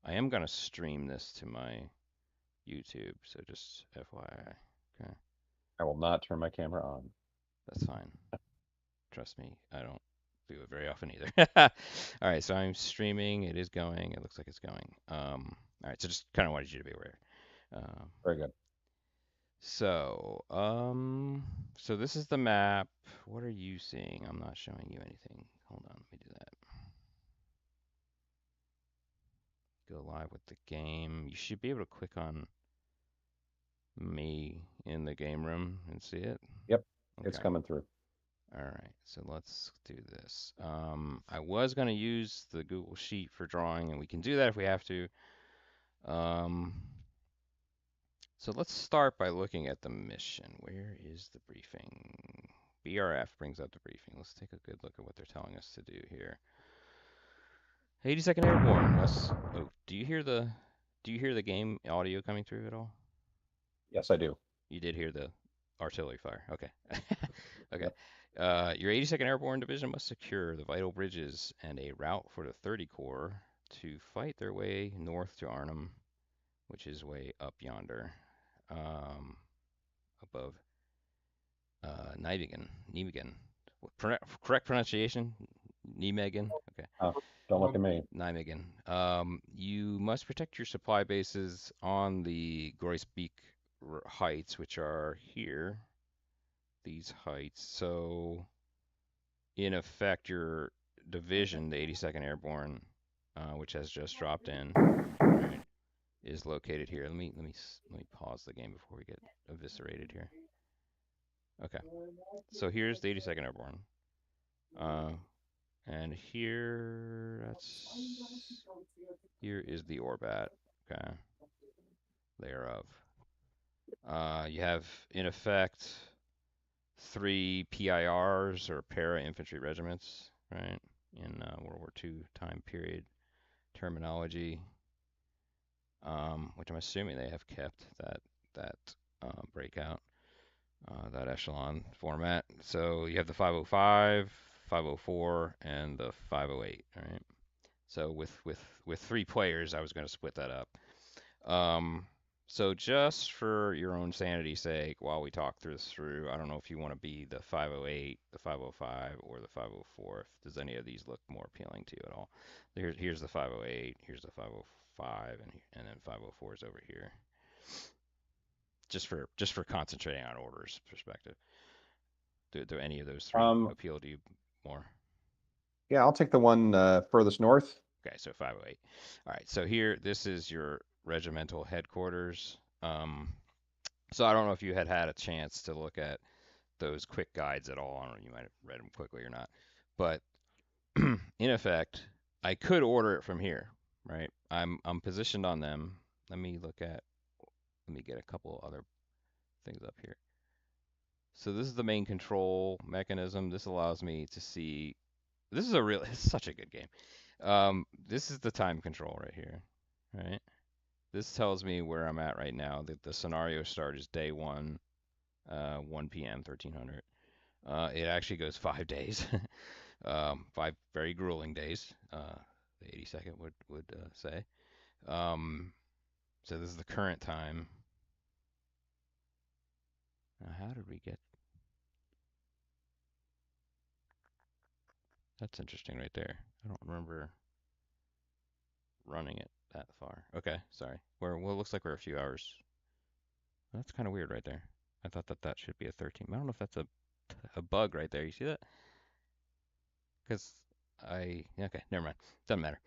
I am gonna stream this to my YouTube, so just FYI. Okay, I will not turn my camera on. that's fine. Trust me, I don't do it very often either. All right, so I'm streaming. It is going. It looks like it's going. All right, so just kind of wanted you to be aware. Um, Very good. so, um, so this is the map. What are you seeing? I'm not showing you anything. Hold on, let me do that. Go live with the game. You should be able to click on me in the game room and see it. Yep, it's Okay. coming through. All right, so let's do this. I was going to use the Google Sheet for drawing, and we can do that if we have to. Um, so let's start by looking at the mission. Where is the briefing? BRF brings up the briefing. Let's take a good look at what they're telling us to do here. 82nd Airborne. Oh, do you hear the game audio coming through at all? Yes, I do. You did hear the artillery fire. Okay. Okay. Yep. Your 82nd Airborne Division must secure the vital bridges and a route for the 30 Corps to fight their way north to Arnhem, which is way up yonder, above Nijmegen. Nijmegen. Correct pronunciation? Nijmegen? Okay. Don't look at me. Nijmegen. You must protect your supply bases on the Groesbeek heights, which are here. These heights. So, in effect, your division, the 82nd Airborne, which has just dropped in, right, is located here. Let me pause the game before we get eviscerated here. Okay, so here's the 82nd Airborne, uh, and here is the Orbat. Okay, thereof. You have in effect three PIRs or para infantry regiments, right? In World War II time period terminology, which I'm assuming they have kept that breakout, that echelon format. So you have the 505, 504, and the 508, right? So with three players, I was going to split that up. Um, so just for your own sanity's sake, while we talk through, I don't know if you want to be the 508, the 505, or the 504. If does any of these look more appealing to you at all? Here's the 508, here's the 505, and then 504 is over here. Just for concentrating on orders perspective. Do any of those three Um, appeal to you more? yeah, I'll take the one furthest north. Okay, so 508. All right, so here, this is your regimental headquarters. So I don't know if you had a chance to look at those quick guides at all. I don't know, you might have read them quickly or not. But in effect, I could order it from here, right? I'm positioned on them. Let me get a couple other things up here. So this is the main control mechanism. This allows me to see. It's such a good game. This is the time control right here, right? This tells me where I'm at right now. The scenario start is day one, 1 p.m., 1300. It actually goes 5 days, five very grueling days. The 82nd would say. Um, so this is the current time. Now, how did we get? That's interesting right there. I don't remember running it that far. Okay, sorry. Well, it looks like we're a few hours. That's kind of weird right there. I thought that should be a 13. I don't know if that's a bug right there. You see that? Because okay, never mind. Doesn't matter.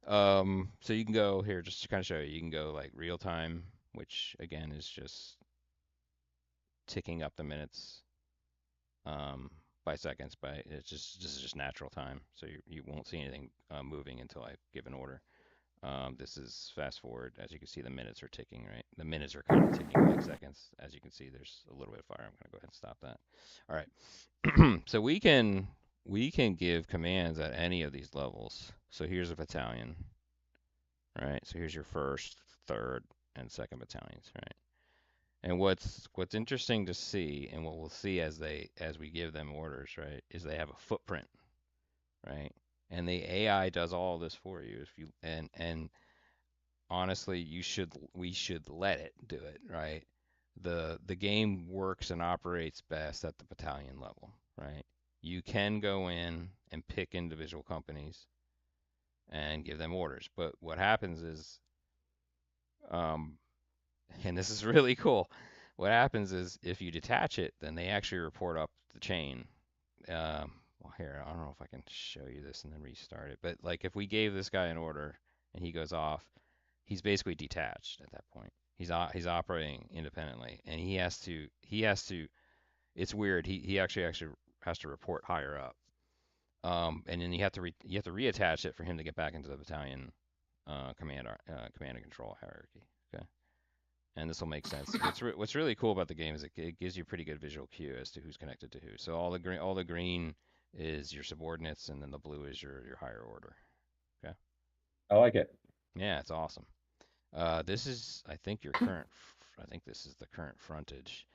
So you can go here just to kind of show you. You can go like real time, which again is just ticking up the minutes um, by seconds. By it's just this is just natural time, so you won't see anything moving until I give an order. This is fast forward. As you can see, the minutes are ticking, right? The minutes are kind of ticking like seconds. As you can see, there's a little bit of fire. I'm going to go ahead and stop that. All right. So we can give commands at any of these levels. So here's a battalion, right? So here's your first, third, and second battalions, right? And what's interesting to see, and what we'll see as we give them orders, right, is they have a footprint, right? And the AI does all this for you. If you and honestly, we should let it do it, right? The game works and operates best at the battalion level, right? You can go in and pick individual companies and give them orders, but what happens is, um, and this is really cool. What happens is if you detach it, then they actually report up the chain. Well, here, I don't know if I can show you this and then restart it, but like if we gave this guy an order and he goes off, he's basically detached at that point. He's operating independently, and he has to. It's weird. He actually has to report higher up. And then you have to reattach it for him to get back into the battalion command and control hierarchy. Okay, and this will make sense. What's really cool about the game is it gives you a pretty good visual cue as to who's connected to who. So all the green is your subordinates, and then the blue is your higher order. Okay. I like it. Yeah, it's awesome. This is, I think, your current. I think this is the current frontage.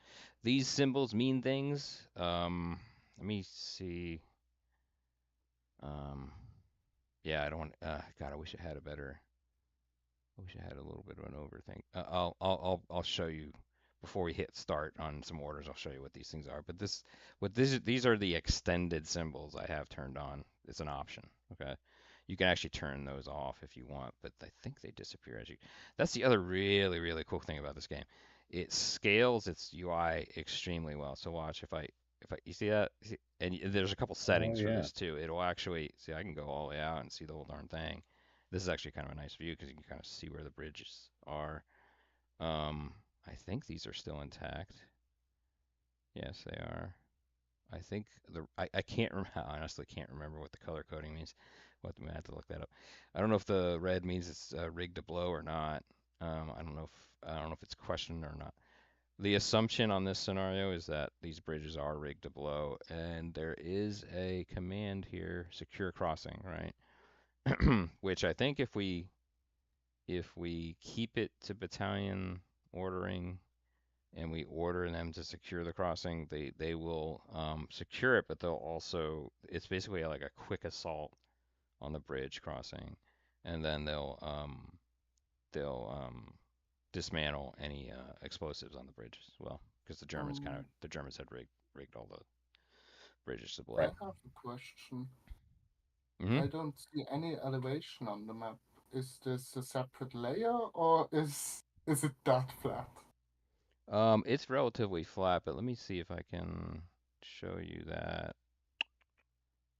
These symbols mean things. Let me see. Um, yeah, I don't want. God, I wish I had a better. I wish I had a little bit of an overthink. I'll show you before we hit start on some orders. I'll show you what these things are. But these are the extended symbols I have turned on. It's an option. Okay, you can actually turn those off if you want, but I think they disappear as you. That's the other really cool thing about this game. It scales its UI extremely well. So watch if I you see that. And there's a couple Oh settings for yeah. this too. It'll actually see I can go all the way out and see the whole darn thing. This is actually kind of a nice view because you can kind of see where the bridges are. Um, I think these are still intact. Yes, they are. I can't I honestly can't remember what the color coding means. I have to look that up. I don't know if the red means it's rigged to blow or not. I don't know if it's questioned or not. The assumption on this scenario is that these bridges are rigged to blow, and there is a command here, secure crossing, right? Which I think if we keep it to battalion ordering and we order them to secure the crossing, they will secure it, but they'll also it's basically like a quick assault on the bridge crossing, and then they'll dismantle any explosives on the bridge as well, because Um, the Germans had rigged all the bridges to I Right. blow. have a question. hmm I don't see any elevation on the map. Is this a separate layer or is it that flat? It's relatively flat, but let me see if I can show you that.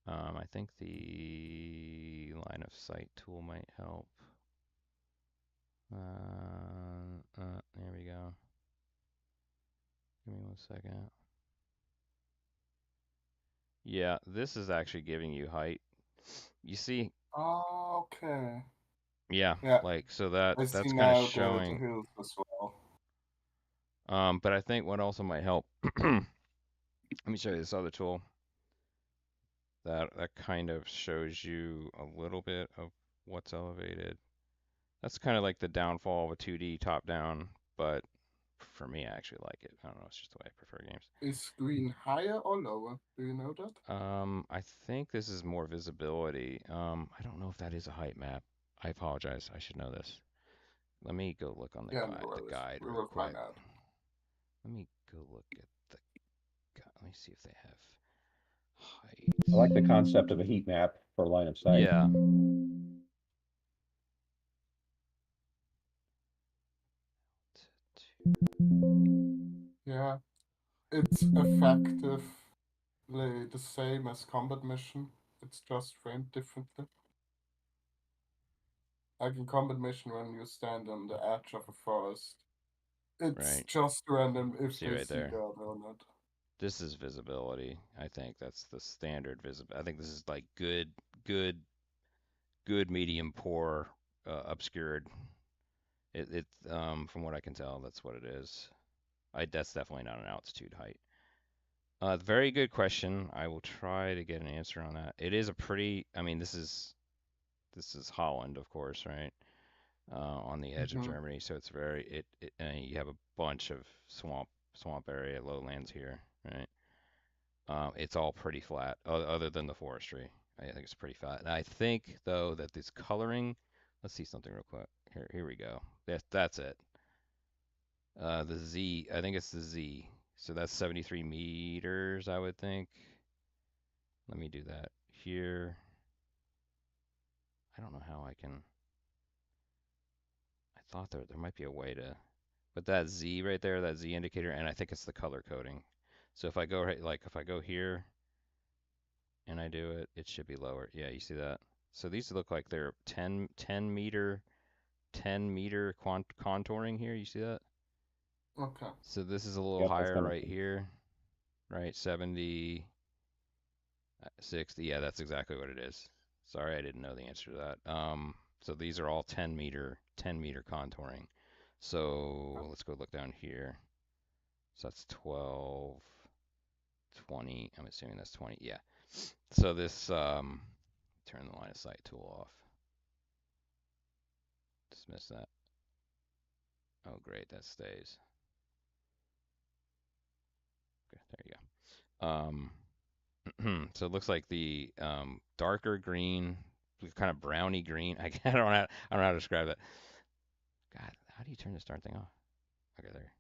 I think the line of sight tool might help. There we go. Give me 1 second. Yeah, this is actually giving you height. You see, Okay. yeah, Yeah, like so I see that's kind of now the showing. hills as well. But I think what also might help. Let me show you this other tool that kind of shows you a little bit of what's elevated. That's kind of like the downfall of a 2D top down, but for me, I actually like it. I don't know, it's just the way I prefer games. Is green higher or lower? Do you know that? I think this is more visibility. I don't know if that is a height map. I apologize. I should know this. Let me go look on Yeah, no the worries. guide We real will find quick. out. Let me go look at the guide. Let me see if they have I like the height. concept of a heat map for line of sight. Yeah. Yeah, it's effectively the same as combat mission. It's just framed differently. Like in combat mission, when you stand on the edge of a forest, it's Right. just random if See they right see there. the other or not. This is visibility. I think that's the standard visibility. I think this is like good, good, medium, poor, obscured. From what I can tell, that's what it is. That's definitely not an altitude height. Very good question. I will try to get an answer on that. It is a pretty. I mean, this is Holland, of course, right? On the edge of Hmm. Germany, so it's very you have a bunch of swamp area, lowlands here, right? It's all pretty flat, other than the forestry. I think it's pretty flat. And I think though that this coloring. Let's see something real quick. Here we go. That's it. The Z, I think it's the Z. So that's 73 meters, I would think. Let me do that here. I don't know how I can. I thought there might be a way to. But that Z right there, that Z indicator, and I think it's the color coding. So if I go if I go here and I do it, it should be lower. Yeah, you see that? So these look like they're 10 meter, 10 meter contouring here. You see that? Okay. So this is a little Yep, that's higher kind of right here, right? 70, 60. Yeah, that's exactly what it is. Sorry, I didn't know the answer to that. So these are all 10 meter contouring. So let's go look down here. So that's 12, 20. I'm assuming that's 20. Yeah. So this, turn the line of sight tool off. Dismiss that. Oh, great, that stays. Okay, there you go. So it looks like the darker green, kind of browny green. I don't know how to describe that. God, how do you turn this darn thing off? Okay, there.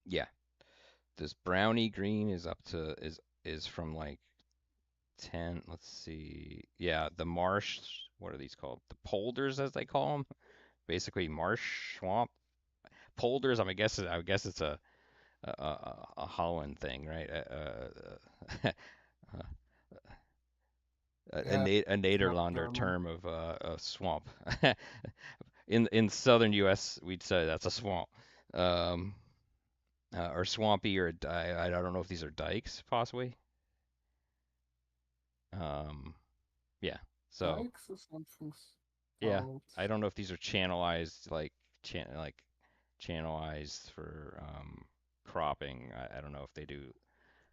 Yeah, this browny green is up to is from like 10. Let's see. Yeah, the marsh. What are these called? The polders, as they call them. Basically, marsh swamp polders. I guess it's a Holland thing, right? Yeah, A it's not Nederlander German. term of a swamp. In southern U.S., we'd say that's a swamp. Um, or swampy, or I don't know if these are dikes, possibly. Um, yeah. So Dikes or something's yeah, called. I don't know if these are channelized, like channelized for cropping. I don't know if they do.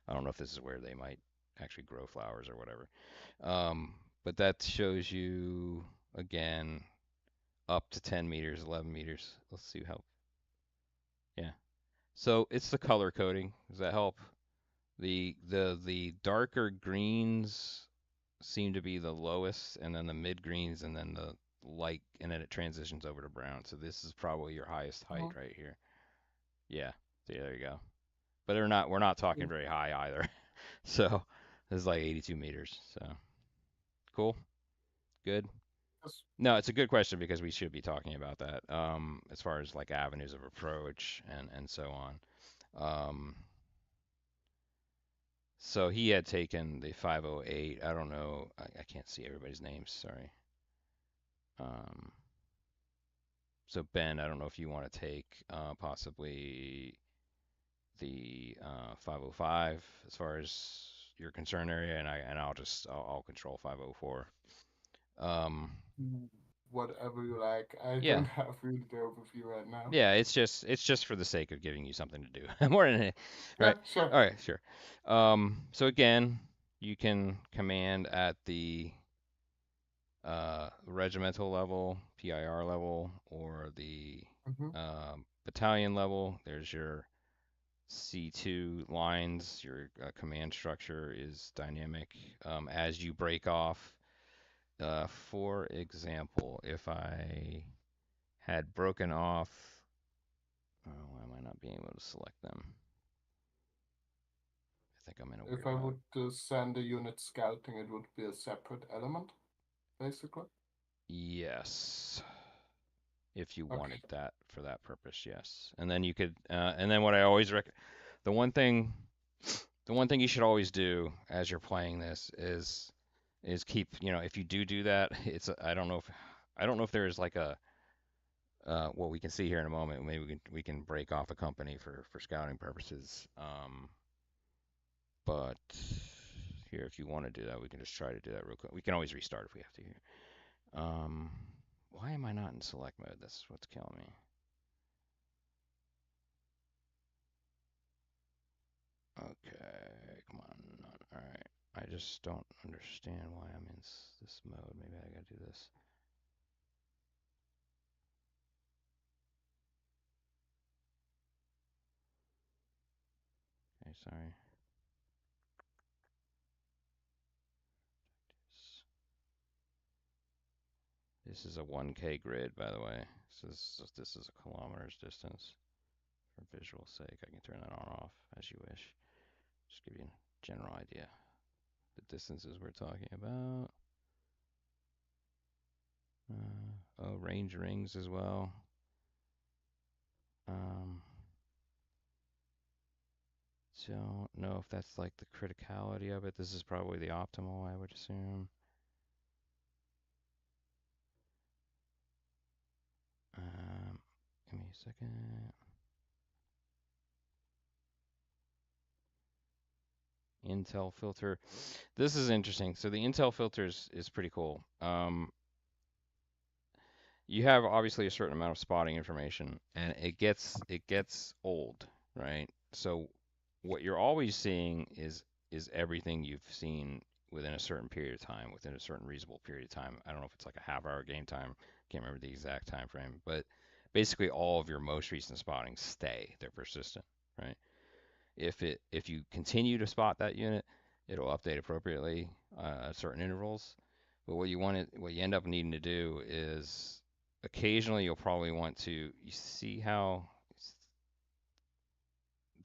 I don't know if this is where they might actually grow flowers or whatever. But that shows you again up to 10 meters, 11 meters. Let's see how. Yeah. So it's the color coding. Does that help? The darker greens seem to be the lowest, and then the mid greens, and then the light, and then it transitions over to brown. So this is probably your highest height Mhm. right here. Yeah. See, there you go. But we're not talking very high either. So this is like 82 meters. So cool. Good. Yes. No, it's a good question because we should be talking about that as far as like avenues of approach and so on. Um, so he had taken the 508. I don't know. I can't see everybody's names. Sorry. Um, so Ben, I don't know if you want to take possibly the 505 as far as your concern area, and I'll control 504. Um, Whatever you like. I yeah, don't have really the overview right now. Yeah, it's just for the sake of giving you something to do. More than anything. Yeah, Right. sure. All right, sure. So again, you can command at the regimental level, PIR level, or the Mm-hmm. battalion level. There's your C2 lines. Your command structure is dynamic. As you break off, for example, if I had broken off. Oh, why am I not being able to select them? I think I'm in a If weird I mode. would send a unit scouting, it would be a separate element, basically. Yes, if you Okay. wanted that for that purpose, yes. And then you could, and then what I always the one thing, the one thing you should always do as you're playing this is keep, if you do that, I don't know if there is like a, what we can see here in a moment. Maybe we can break off a company for scouting purposes. But here, if you want to do that, we can just try to do that real quick. We can always restart if we have to here. Um, why am I not in select mode? That's what's killing me. Okay, come on. All right. I just don't understand why I'm in this mode. Maybe I gotta do this. Okay, sorry. This is a 1K grid, by the way. So this is a kilometers distance. For visual sake, I can turn that on or off as you wish. Just give you a general idea. The distances we're talking about. Oh, range rings as well. Don't know if that's like the criticality of it. This is probably the optimal, I would assume. Give me a second. Intel filter. This is interesting. So the Intel filter is pretty cool. You have obviously a certain amount of spotting information, and it gets old, right? So what you're always seeing is everything you've seen within a certain period of time, within a certain reasonable period of time. I don't know if it's like a half-hour game time. Can't remember the exact time frame, but basically all of your most recent spottings stay. They're persistent, right? If you continue to spot that unit, it'll update appropriately at certain intervals. But what you end up needing to do is occasionally you'll probably want to, you see how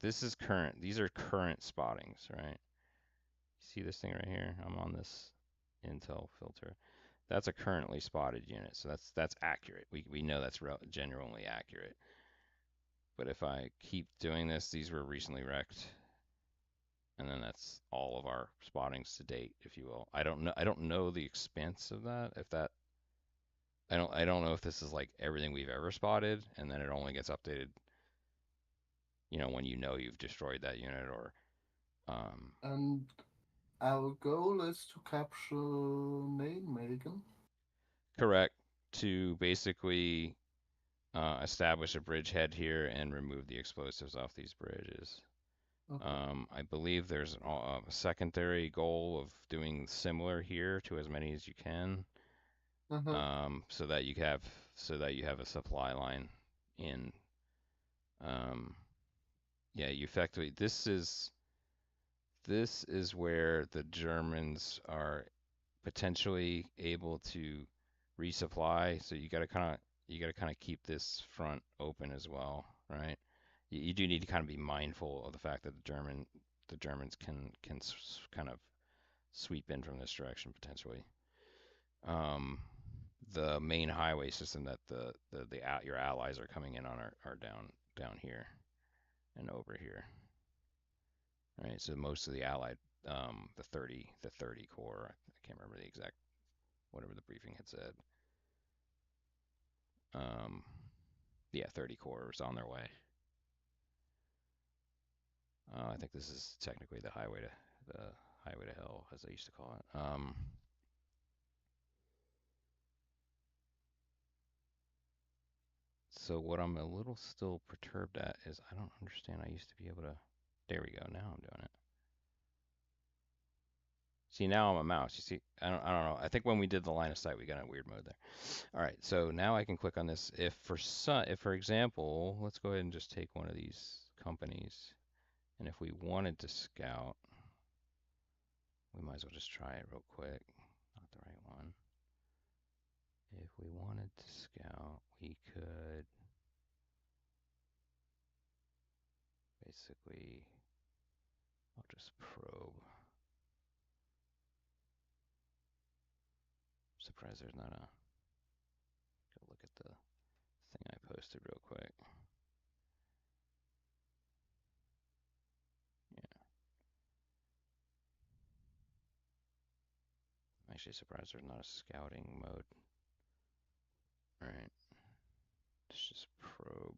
this is current. These are current spottings, right? See this thing right here? I'm on this Intel filter. That's a currently spotted unit, so that's accurate. We know that's genuinely accurate. But if I keep doing this, these were recently wrecked, and then that's all of our spottings to date, if you will. I don't know the expense of that. If that I don't know if this is like everything we've ever spotted, and then it only gets updated, when you've destroyed that unit, or And our goal is to capture Nijmegen. correct, to basically establish a bridgehead here and remove the explosives off these bridges. Okay. I believe there's a secondary goal of doing similar here to as many as you can, so that you have a supply line in. Yeah, you effectively this is where the Germans are potentially able to resupply. So you got to kind of keep this front open as well, right? You do need to kind of be mindful of the fact that the Germans can kind of sweep in from this direction potentially. The main highway system that your allies are coming in on are down here and over here, right? So most of the allied, the 30 core, I can't remember the exact, whatever the briefing had said. Yeah, 30 core is on their way. I think this is technically the highway to hell, as they used to call it. So what I'm a little still perturbed at is I don't understand. I used to be able to. There we go. Now I'm doing it. See, now I'm a mouse. You see, I don't know. I think when we did the line of sight, we got in a weird mode there. All right, so now I can click on this. If for example, let's go ahead and just take one of these companies, and if we wanted to scout, we might as well just try it real quick. Not the right one. If we wanted to scout, we could basically, I'll just probe. Surprised there's not a, go look at the thing I posted real quick. Yeah. I'm actually surprised there's not a scouting mode. All right. Let's just probe.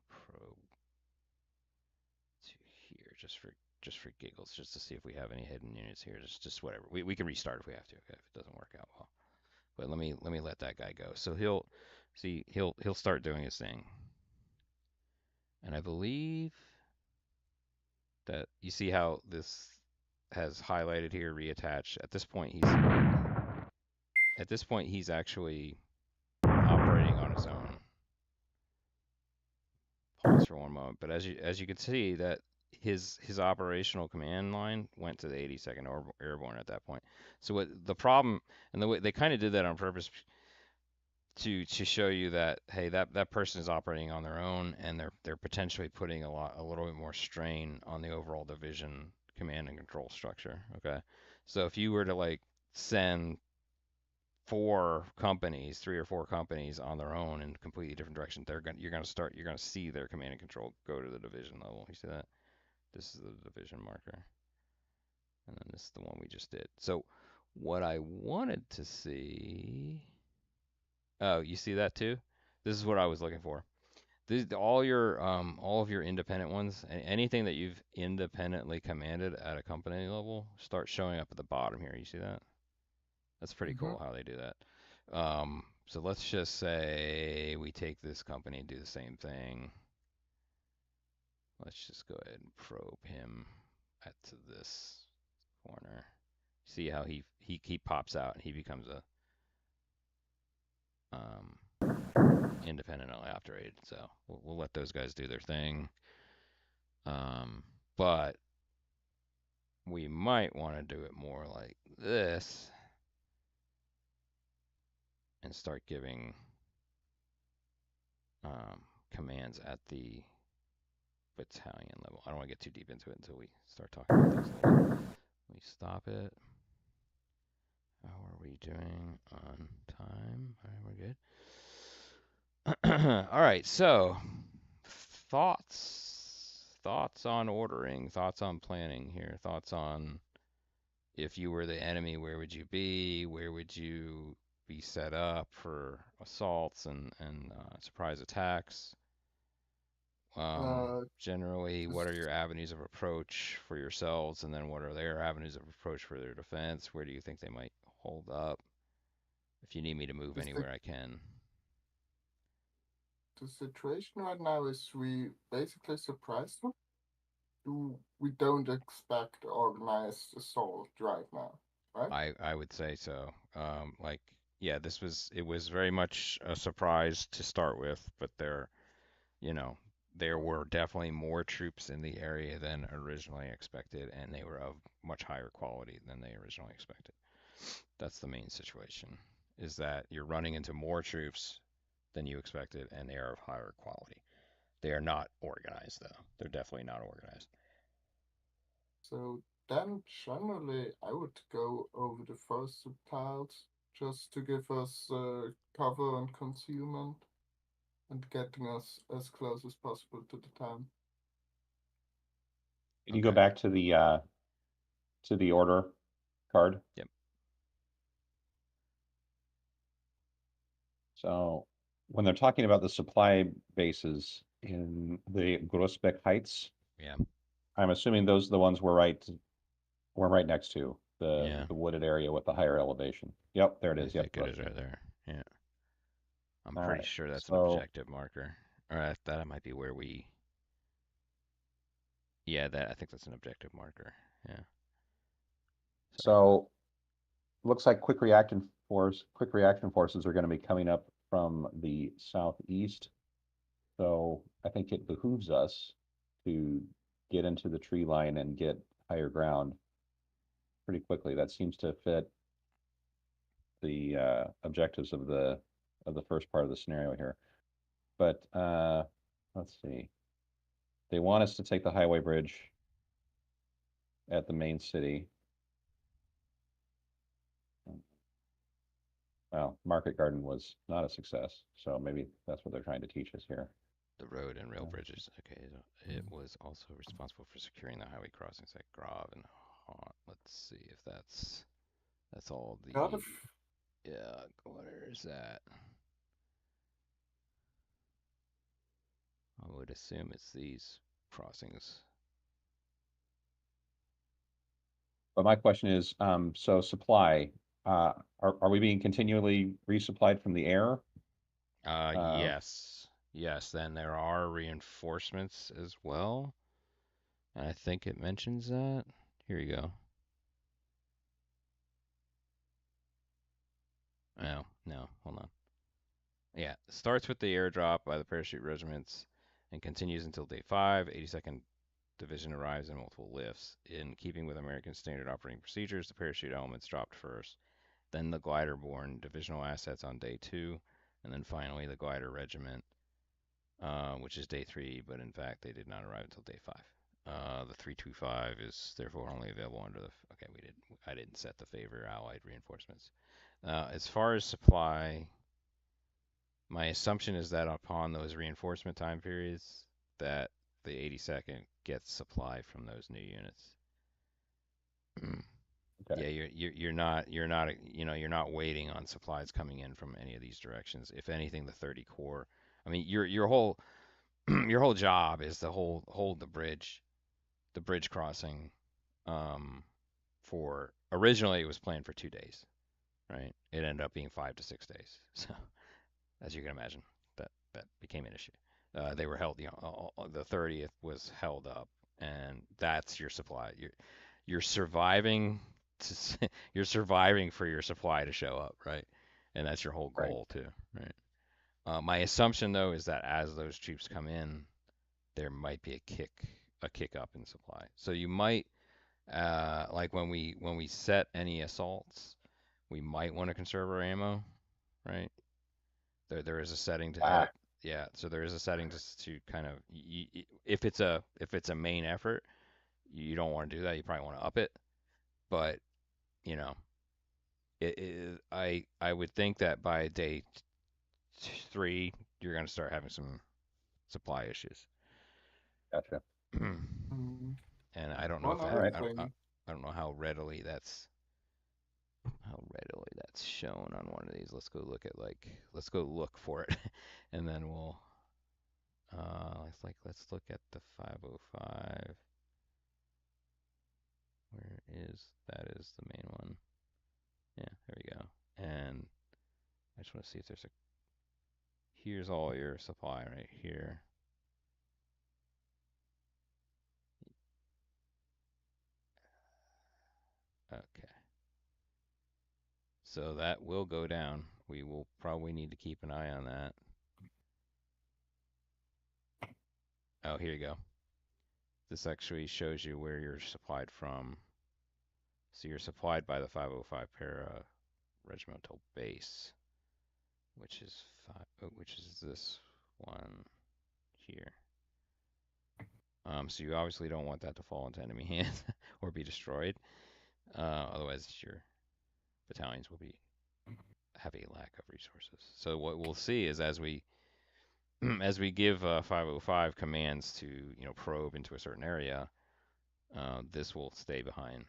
Probe to here just for giggles, just to see if we have any hidden units here. Just whatever. We can restart if we have to, okay, if it doesn't work out well. But let me let that guy go. So he'll start doing his thing. And I believe that you see how this has highlighted here, reattached. At this point he's actually operating on his own. Pause for one moment. But as you can see that his operational command line went to the 82nd Airborne at that point. So what the problem, and the way they kind of did that on purpose to show you that, hey, that person is operating on their own, and they're potentially putting a little bit more strain on the overall division command and control structure. Okay, so if you were to like send three or four companies on their own in completely different directions, you're gonna see their command and control go to the division level. You see that? This is the division marker, and then this is the one we just did. So what I wanted to see, oh, you see that too? This is what I was looking for. All of your independent ones, anything that you've independently commanded at a company level, start showing up at the bottom here. You see that? That's pretty Mm-hmm. cool how they do that. So let's just say we take this company and do the same thing. Let's just go ahead and probe him to this corner. See how he pops out and he becomes a independently operated. So we'll let those guys do their thing. But we might want to do it more like this and start giving commands at the battalion level. I don't want to get too deep into it until we start talking about things a little bit. Let me stop it. How are we doing on time? All right, we're good. All right, so thoughts on ordering, thoughts on planning here, thoughts on if you were the enemy, where would you be? Where would you be set up for assaults and surprise attacks? Generally, what Is, are your avenues of approach for yourselves, and then what are their avenues of approach for their defense? Where do you think they might hold up? If you need me to move is anywhere, I can. the situation right now is we basically surprised them? We don't expect organized assault right now, right? I would say so. Yeah, it was very much a surprise to start with, but you know, there were definitely more troops in the area than originally expected, and they were of much higher quality than they originally expected. That's the main situation, is that you're running into more troops than you expected, and they are of higher quality. They are not organized, though. They're definitely not organized. So then generally I would go over the first subtiles just to give us cover and concealment and getting us as close as possible to the town. Can you go Okay. back to the order card? Yep. So when they're talking about the supply bases in the Groesbeck Heights, Yeah. I'm assuming those are the ones we're right next to Yeah. the wooded area with the higher elevation. Yep, there it I is. Yep, think it is Groesbeck. right there. Yeah. I'm All pretty right. sure that's an So objective marker. Or that might be where we. Yeah, I think that's an objective marker. Yeah. Sorry. so looks like quick reaction forces are going to be coming up from the southeast. So I think it behooves us to get into the tree line and get higher ground pretty quickly. That seems to fit the objectives of the first part of the scenario here. But let's see. They want us to take the highway bridge at the main city. Well, Market Garden was not a success, so maybe that's what they're trying to teach us here. The road and rail Uh, bridges. Okay. It was also responsible for securing the highway crossings at Grave and Haunt. Let's see if that's all The other the. Yeah. Where is that? I would assume it's these crossings. But my question is, so supply, are we being continually resupplied from the air? Uh, Yes. Yes, then there are reinforcements as well. And I think it mentions that. Here you go. No, no, hold on. Yeah, starts with the airdrop by the parachute regiments and continues until day 5, 82nd division arrives in multiple lifts. In keeping with American standard operating procedures, the parachute elements dropped first, then the glider-borne divisional assets on day 2, and then finally the glider regiment, which is day 3, but in fact they did not arrive until day 5. The 325 is therefore only available under the. Okay, I didn't set the favor Allied reinforcements. As far as supply, my assumption is that upon those reinforcement time periods, that the 82nd gets supply from those new units. Okay. Yeah, you're not waiting on supplies coming in from any of these directions. If anything, the 30 Corps. I mean, your whole your whole job is to hold the bridge crossing. For originally it was planned for 2 days, right? It ended up being 5 to 6 days. So as you can imagine, that became an issue. They were held, the 30th was held up, and that's your supply. You're surviving you're surviving for your supply to show up, right? And that's your whole Right. goal too, right? My assumption though is that as those troops come in, there might be a kick up in supply. So you might like when we set any assaults, we might want to conserve our ammo, right? There is a setting to Ah, yeah. So there is a setting to kind of if it's a main effort, you don't want to do that. You probably want to up it, but you know, I would think that by day 3 you're gonna start having some supply issues. gotcha. Mm. And I don't know One if All that other right. thing. I don't know how readily that's shown on one of these. Let's go look for it, and then we'll let's look at the 505. Where is that is the main one? Yeah, there we go. And I just want to see if there's a here's all your supply right here. Okay. So that will go down. We will probably need to keep an eye on that. Oh, here you go. This actually shows you where you're supplied from. So you're supplied by the 505 Para Regimental Base, which is this one here. So you obviously don't want that to fall into enemy hands or be destroyed. Otherwise, your battalions will have a lack of resources. So what we'll see is as we give 505 commands to probe into a certain area, this will stay behind,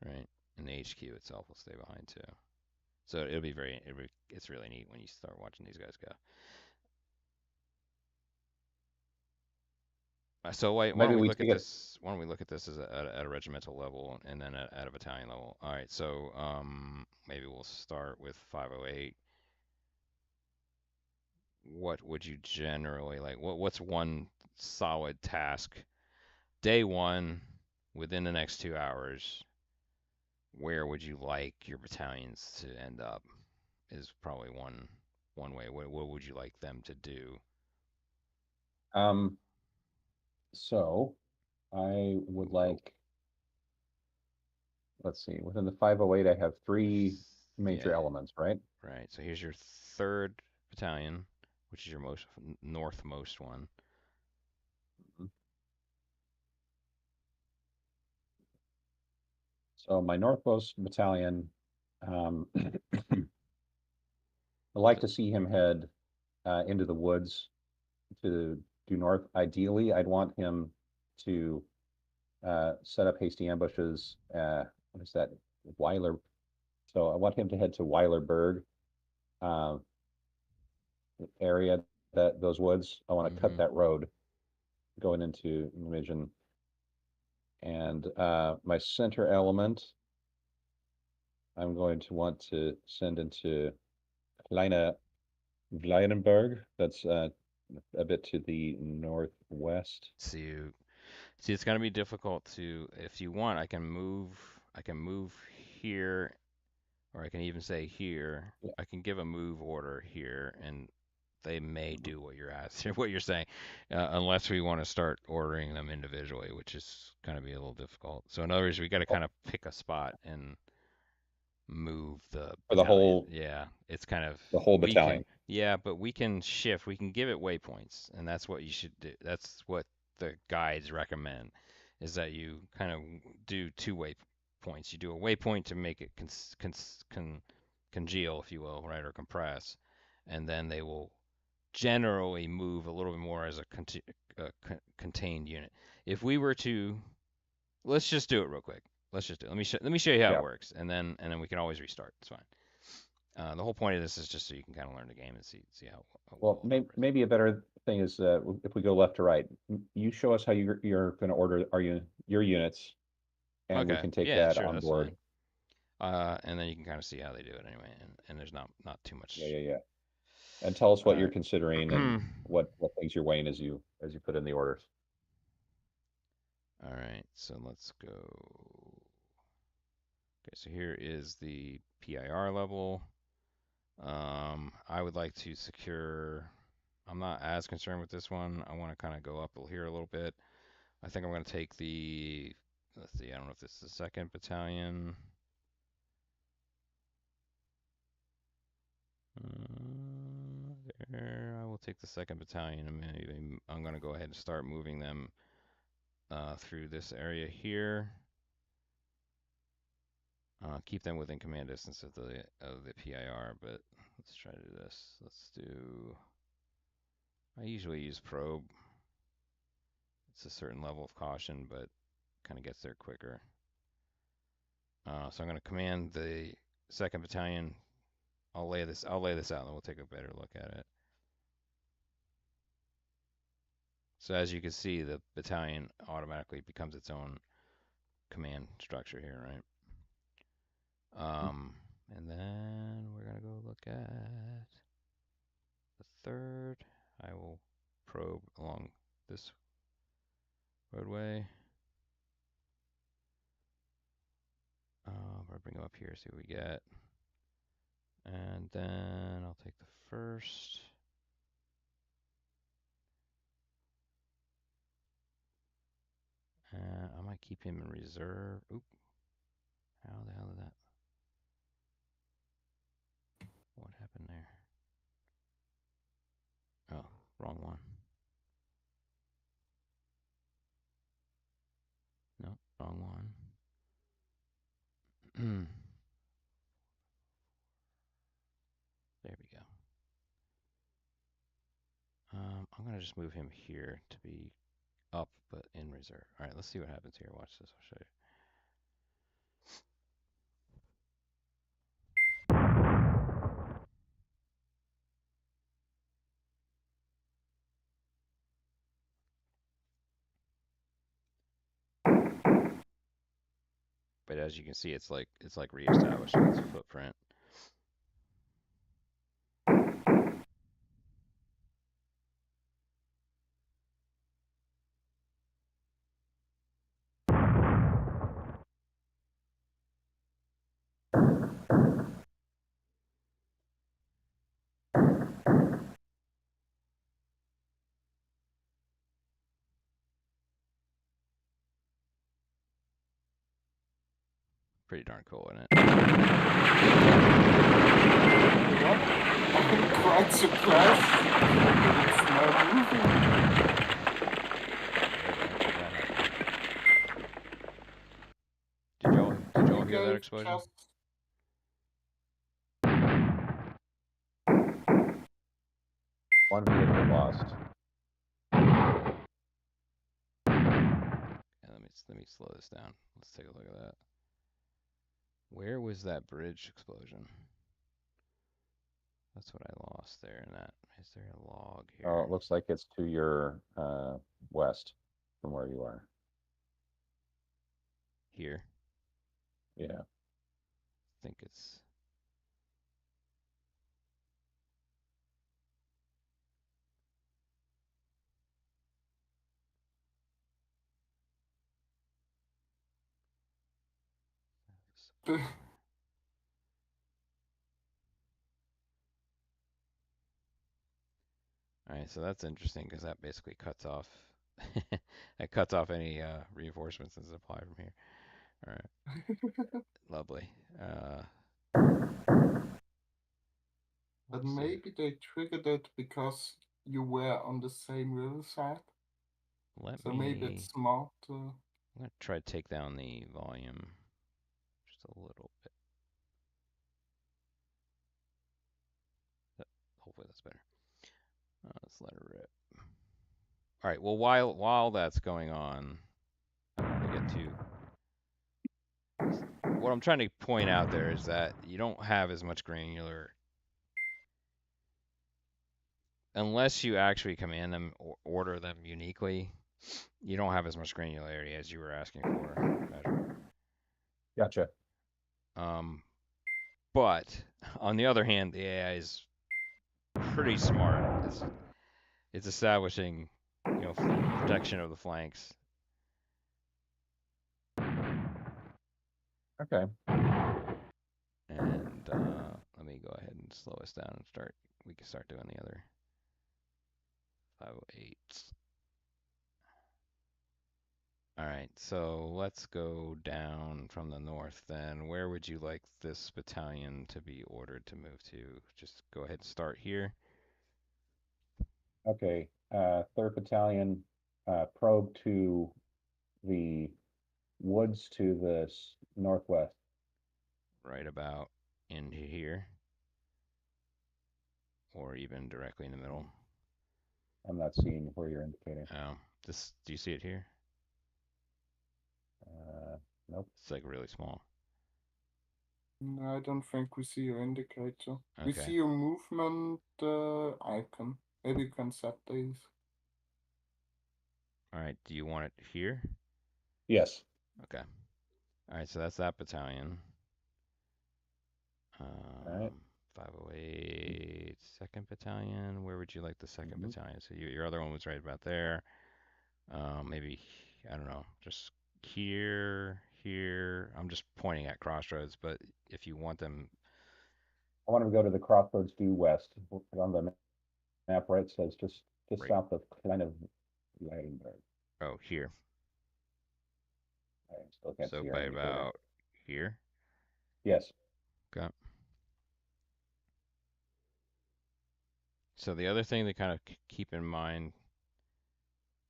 right? And the HQ itself will stay behind too. So it's really neat when you start watching these guys go. So why don't Maybe we we look at take it. this? Why don't we look at this at a regimental level and then at a battalion level? All right. So maybe we'll start with 508. What would you generally like? What's one solid task? Day one, within the next 2 hours, where would you like your battalions to end up? Is probably one way. What would you like them to do? Um, so I would Oh, like, let's see, within the 508, I have three major yeah, elements, right? right. So here's your third battalion, which is your most northmost one. Mhm. So my Northwest Battalion, I'd like So, to see him head into the woods to due north. Ideally, I'd want him to set up hasty ambushes. What is that? Weiler. So I want him to head to Weilerberg uh, area, that those woods. I want to cut mm-hmm. that road going into Nijmegen. And my center element, I'm going to want to send into Kleine Gleidenberg. That's a bit to the northwest. See, it's gonna be difficult to. If you want, I can move here, or I can even say here. Yeah. I can give a move order here, and they may do what you're asking, what you're saying, unless we want to start ordering them individually, which is going to be a little difficult. So in other words, we got to kind of pick a spot and move the For the battalion. whole Yeah, it's kind of the whole we can battalion. yeah, but we can shift. We can give it waypoints, and that's what you should do. That's what the guides recommend, is that you kind of do two waypoints. You do a waypoint to make it congeal, if you will, right, or compress, and then they will generally move a little bit more as a contained unit. If we were to, let's just do it real quick. Let's just do it. Let me show you how it Yeah. works, and then we can always restart. It's fine. The whole point of this is just so you can kind of learn the game and see how Well, well it operates. maybe a better thing is if we go left to right, you show us how you're going to order your units, and we Okay, can take yeah, that sure, on that's board. fine. And then you can kind of see how they do it anyway, and there's not too Yeah, much. yeah, yeah. And tell us All what you're right. considering and what things you're weighing as you put in the orders. All right, so let's go. Okay, so here is the PIR level. I would like to secure. I'm not as concerned with this one. I want to kind of go up here a little bit. I think I'm going to take the. Let's see. I don't know if this is the second battalion. There. I will take the second battalion, and maybe I'm going to go ahead and start moving them through this area here. Keep them within command distance of the PIR, but let's try to do this. Let's do. I usually use probe. It's a certain level of caution, but kind of gets there quicker. So I'm going to command the second battalion. I'll lay this out, and then we'll take a better look at it. So as you can see, the battalion automatically becomes its own command structure here, right? And then we're gonna go look at the third. I will probe along this roadway. I'll bring them up here, see what we get. And then I'll take the first. And I might keep him in reserve. Oop. How the hell did that? What happened there? Oh, wrong one. No, wrong one. There we go. I'm gonna just move him here to be up, but in reserve. All right, let's see what happens here. Watch this. I'll show you. But as you can see, it's like reestablishing its footprint. Pretty darn cool, isn't it? I'm quite surprised that it's not moving. Did y'all hear that guys explosion? just One vehicle lost. Yeah, let me slow this down. Let's take a look at that. Where was that bridge explosion? That's what I lost there in that. Is there a log here? Oh, it looks like it's to your west from where you are. Here. Yeah. I think it's. All right, so that's interesting because that basically cuts off. That cuts off any reinforcements that apply from here. All right, lovely. But Let's see. maybe they triggered it because you were on the same riverside. Let So maybe me. it's smart to. I'm gonna try to take down the volume just a little bit. Hopefully that's better. Let's let it rip. All right. Well, while that's going on, I don't want to get too. What I'm trying to point out there is that you don't have as much granular unless you actually command them or order them uniquely. You don't have as much granularity as you were asking for, Patrick. Gotcha. But on the other hand, the AI is pretty smart. It's establishing, protection of the flanks. Okay. And let me go ahead and slow us down and start. We can start doing the other 508s. All right, so let's go down from the north then. Where would you like this battalion to be ordered to move to? Just go ahead and start here. Okay. 3rd Battalion, probe to the woods to the northwest. Right about into here. Or even directly in the middle. I'm not seeing where you're indicating. Do you see it here? Nope. It's like really small. No, I don't think we see your indicator. We Okay. see your movement icon. Maybe you can set these. All right. Do you want it here? Yes. Okay. All right. So that's that battalion. All right. 508 second battalion. Where would you like the 2nd Mhm. battalion? So your other one was right about there. Maybe I don't know, just here, here. I'm just pointing at crossroads, but if you want them, I want to go to the crossroads due west. On the map, right, it says just right. south of kind of Leidenberg. Oh, here. I still can't So see our by indicator. about here. Yes. Okay. So the other thing to kind of keep in mind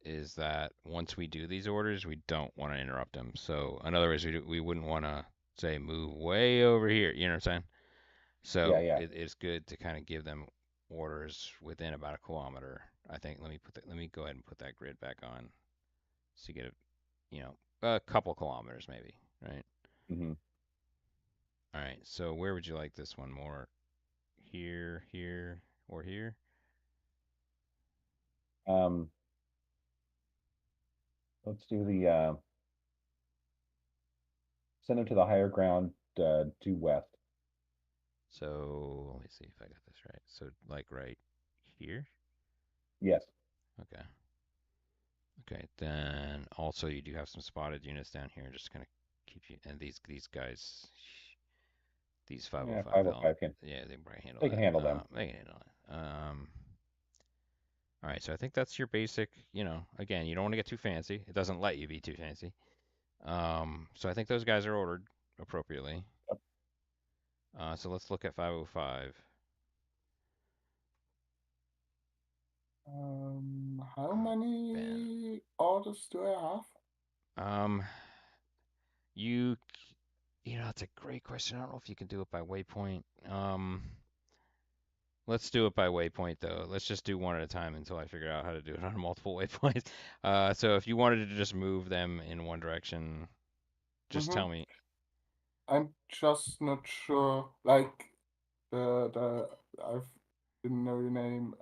is that once we do these orders, we don't want to interrupt them. So in other words, we wouldn't want to say move way over here. You know what I'm saying? Yeah, So yeah. it's good to kind of give them orders within about a kilometer. I think let me go ahead and put that grid back on so you get a couple kilometers maybe, right? Mm-hmm. All right. So where would you like this one more? Here, here, or here? Um, let's do the send them to the higher ground due west. So let me see if I got this right. So like right here? Yes. Okay. Okay. Then also you do have some spotted units down here, just kind of keep you and these guys, these Yeah, 505, they'll 505 can yeah they can probably handle they can that. handle them. They can handle it. All right. So I think that's your basic. Again, you don't want to get too fancy. It doesn't let you be too fancy. So I think those guys are ordered appropriately. Yep. So let's look at 505. How Ben. many orders do I have? Um, you, it's a great question. I don't know if you can do it by waypoint. Let's do it by waypoint though. Let's just do one at a time until I figure out how to do it on multiple waypoints. So if you wanted to just move them in one direction, just Mm-hmm. tell me. I'm just not sure. Like the I didn't know your name.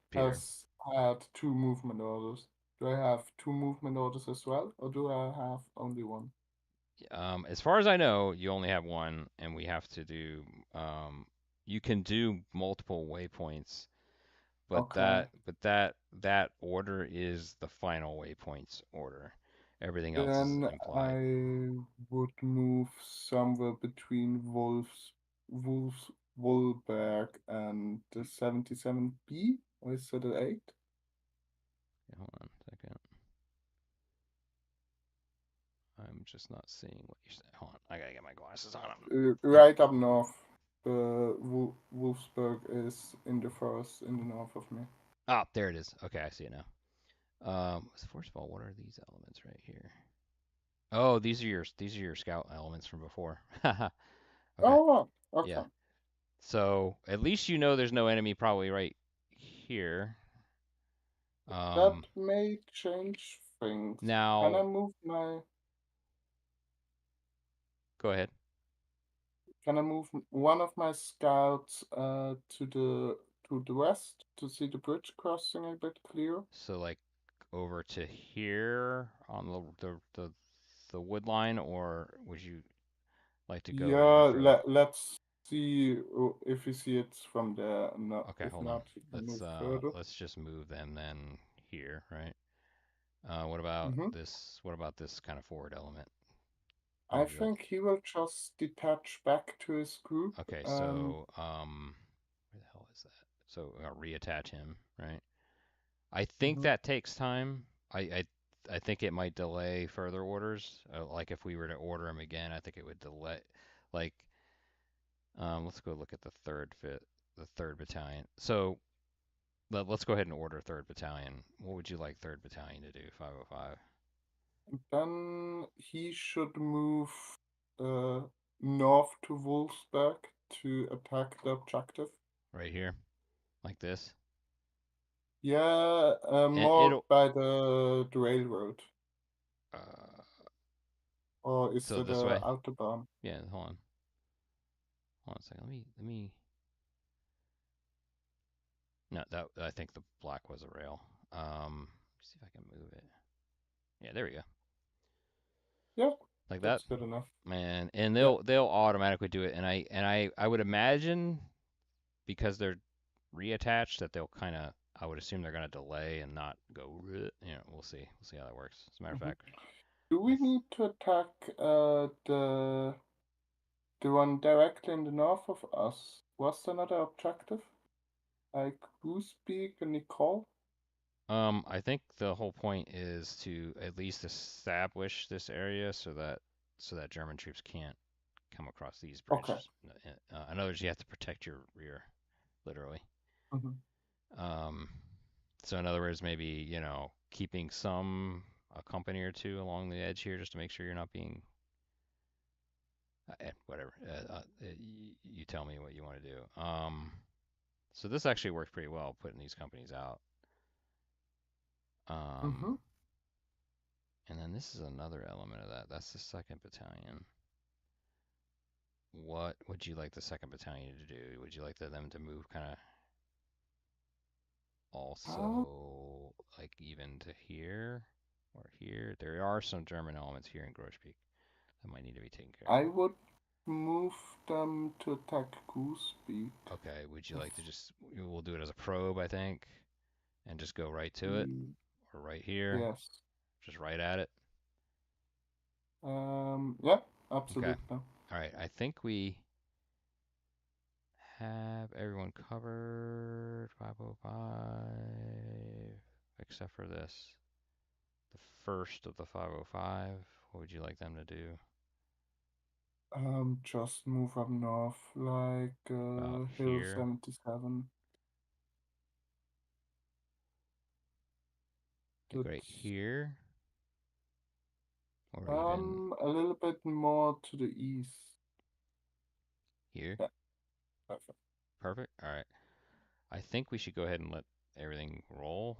Peter. Has had two movement orders. Do I have two movement orders as well, or do I have only one? As far as I know, you only have one, and we have to do. You can do multiple waypoints, but Okay. that order is the final waypoints order. Everything else is Then implied. I would move somewhere between Wolfsburg and the 77B. Or is it an 8? Okay, hold on a second. I'm just not seeing what you're saying. Hold on, I gotta get my glasses on. Right up north. Wolfsburg is in the forest in the north of me. Ah, there it is. Okay, I see it now. First of all, what are these elements right here? Oh, these are your scout elements from before. Haha. Okay. Oh, Yeah. okay. So at least you know there's no enemy probably right here. That Um, may change things. Can I now move my go ahead. one of my scouts to the west to see the bridge crossing a bit clearer? So like over to here on the wood line, or would you like to go even Yeah, further? let's see if we see it from there. No, Okay, if hold on. not, we can move Let's further. let's just move them then here, right? What about Mm-hmm. this? What about this kind of forward element? What I would you like? think he will just detach back to his group. Okay, so where the hell is that? So reattach him, right? I think Mhm. that takes time. I think it might delay further orders. Like if we were to order him again, I think it would delay. Like, let's go look at the third battalion. So let's go ahead and order third battalion. What would you like third battalion to do? 505. Then he should move uh, north to Wolfsburg to attack the objective. Right here, like this. Yeah, And more it'll by the railroad. uh, Or is so it this way. Autobahn? Yeah, hold on a second. Let me. No, that I think the black was a rail. See if I can move it. Yeah, there we go. Yeah, Like that. that's good enough. And Yeah. they'll automatically do it. And I would imagine because they're reattached that they'll kind of I would assume they're gonna delay and not go. We'll see. We'll see how that works. As a matter of Mhm. fact, Do I we need to attack the one directly in the north of us? Was there another objective? Like Goosbeak and Nicole? I think the whole point is to at least establish this area so that German troops can't come across these Okay. bridges. In other words, you have to protect your rear, literally. Mhm. Um, so in other words, maybe keeping a company or two along the edge here just to make sure you're not being whatever. You tell me what you want to do. So this actually works pretty well, putting these companies out. Um, Mhm. and then this is another element of that. That's the second battalion. What would you like the second battalion to do? Would you like them to move kind of Uh, also like even to here or here? There are some German elements here in Grosspeak that might need to be taken care I would move them to attack Goosbeak. of. Okay, would you If like to we'll do it as a probe, I think, and just go right to it he, or right here, yes. just right at it. Yeah, Okay. absolutely. All right. I think we have everyone covered. 505, except for this. The first of the 505. What would you like them to do? Just move up north, like About Hill here, 77. like right That's here, or even a little bit more to the east. here. Yeah, perfect. Perfect. All right. I think we should go ahead and let everything roll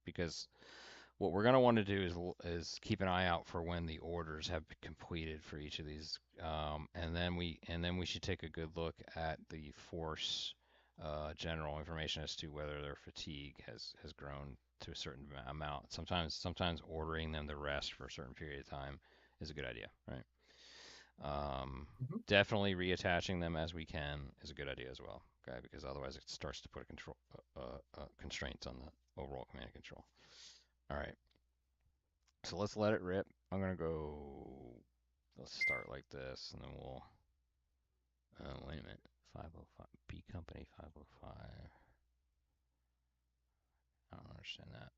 because what we're gonna want to do is keep an eye out for when the orders have been completed for each of these, and then we should take a good look at the force general information as to whether their fatigue has grown to a certain amount. Sometimes ordering them to rest for a certain period of time is a good idea, right? Mhm. Definitely reattaching them as we can is a good idea as well, okay? Because otherwise it starts to put a constraints on the overall command and control. All right. So let's let it rip. I'm gonna go. Let's start like this, and then we'll. Wait a minute. 505 B Company 505. understand that.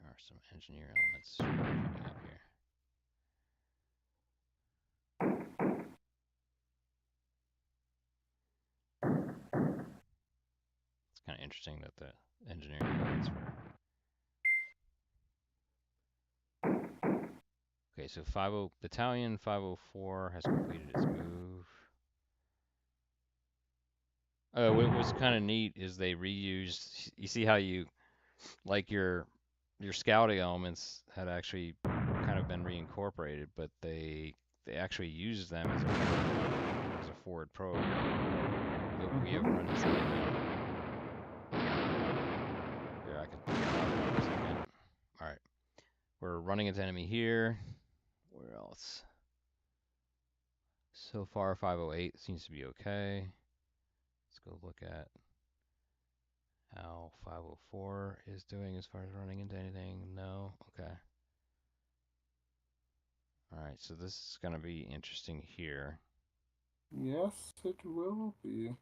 There are some engineer elements creeping up here. It's kind of interesting that the engineering elements were. Okay, so Battalion 504 has completed its move. What was kind of neat is they reused. You see how you like your scouting elements had actually kind of been reincorporated, but they actually used them as a forward probe. Oh, we haven't run into anything. Here, I can for a second. All right, we're running into enemy here. Where else? So far, 508 seems to be okay. Let's go look at how 504 is doing as far as running into anything. No? Okay. Alright, so this is going to be interesting here. Yes, it will be.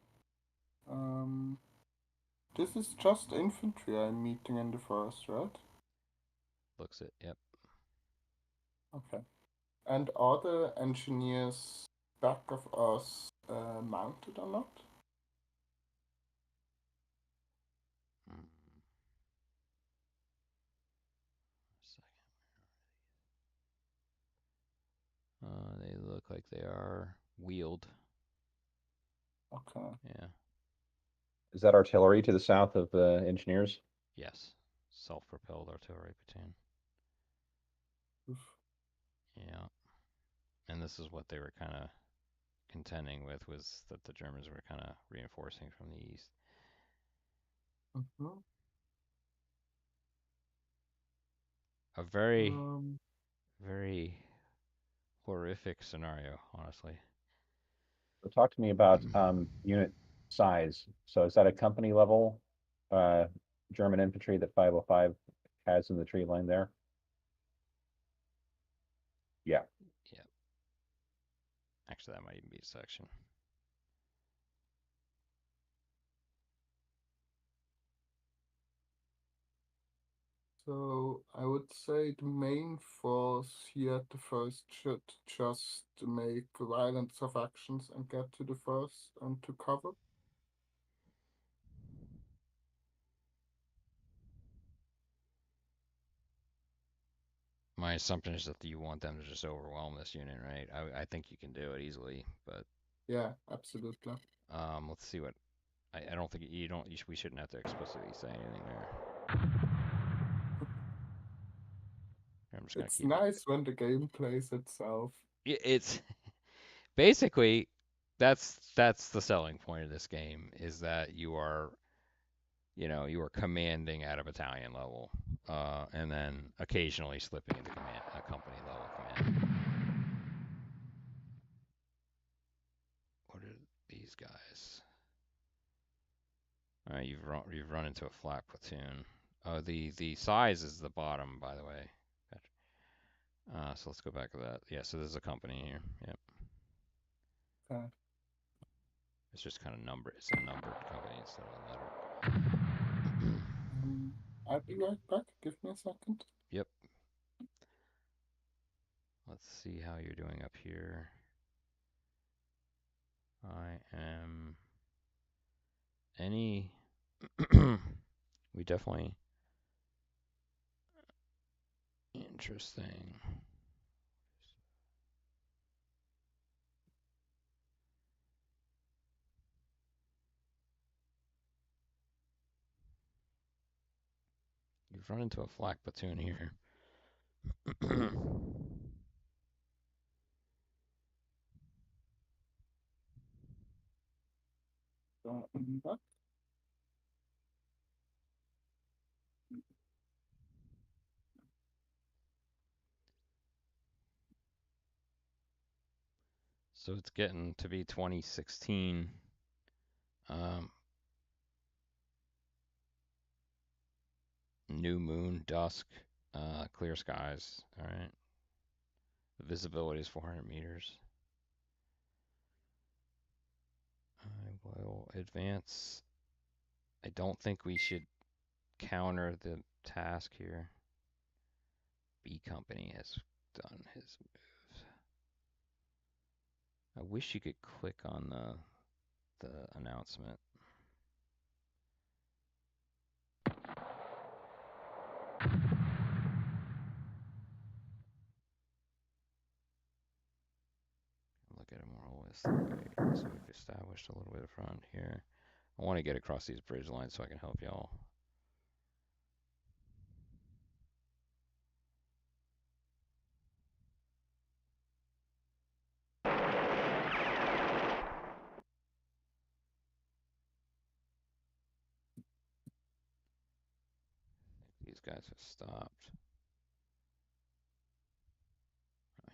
This is just infantry I'm meeting in the forest, right? Looks it, yep. Okay. And are the engineers back of us mounted or not? Mm. They look like they are wheeled. Okay. Yeah. Is that artillery to the south of the engineers? Yes. Self-propelled artillery platoon. Oof. Yeah. And this is what they were kind of contending with, was that the Germans were kind of reinforcing from the east. Mm-hmm. A very, very horrific scenario, honestly. So talk to me about unit size. So is that a company level German infantry that 505 has in the tree line there? Yeah. Yep. Actually, that might even be a section. So I would say the main force here at the first should just make violence of actions and get to the first and to cover. My assumption is that you want them to just overwhelm this unit, right? I think you can do it easily, but Yeah, absolutely. let's see what. I don't think you don't. We shouldn't have to explicitly say anything there. I'm just gonna It's keep it. nice when the game plays itself. It's basically that's the selling point of this game, is that you are commanding at a battalion level, and then occasionally slipping into a company level command. What are these guys? All right, you've run into a flak platoon. Oh, the size is the bottom, by the way. Gotcha. So let's go back to that. Yeah, so there's a company here. Yep. Okay. It's just kind of numbered. It's a numbered company instead of a letter. I'll be right back. Give me a second. Yep. Let's see how you're doing up here. I am any. We definitely interesting. You've run into a flak platoon here. Back. So it's getting to be 2016. New moon, dusk, clear skies. All right. The visibility is 400 meters. I will advance. I don't think we should counter the task here. B Company has done his move. I wish you could click on the announcement. Look at it more holistically. So we've established a little bit of front here. I want to get across these bridge lines so I can help y'all. These guys have stopped.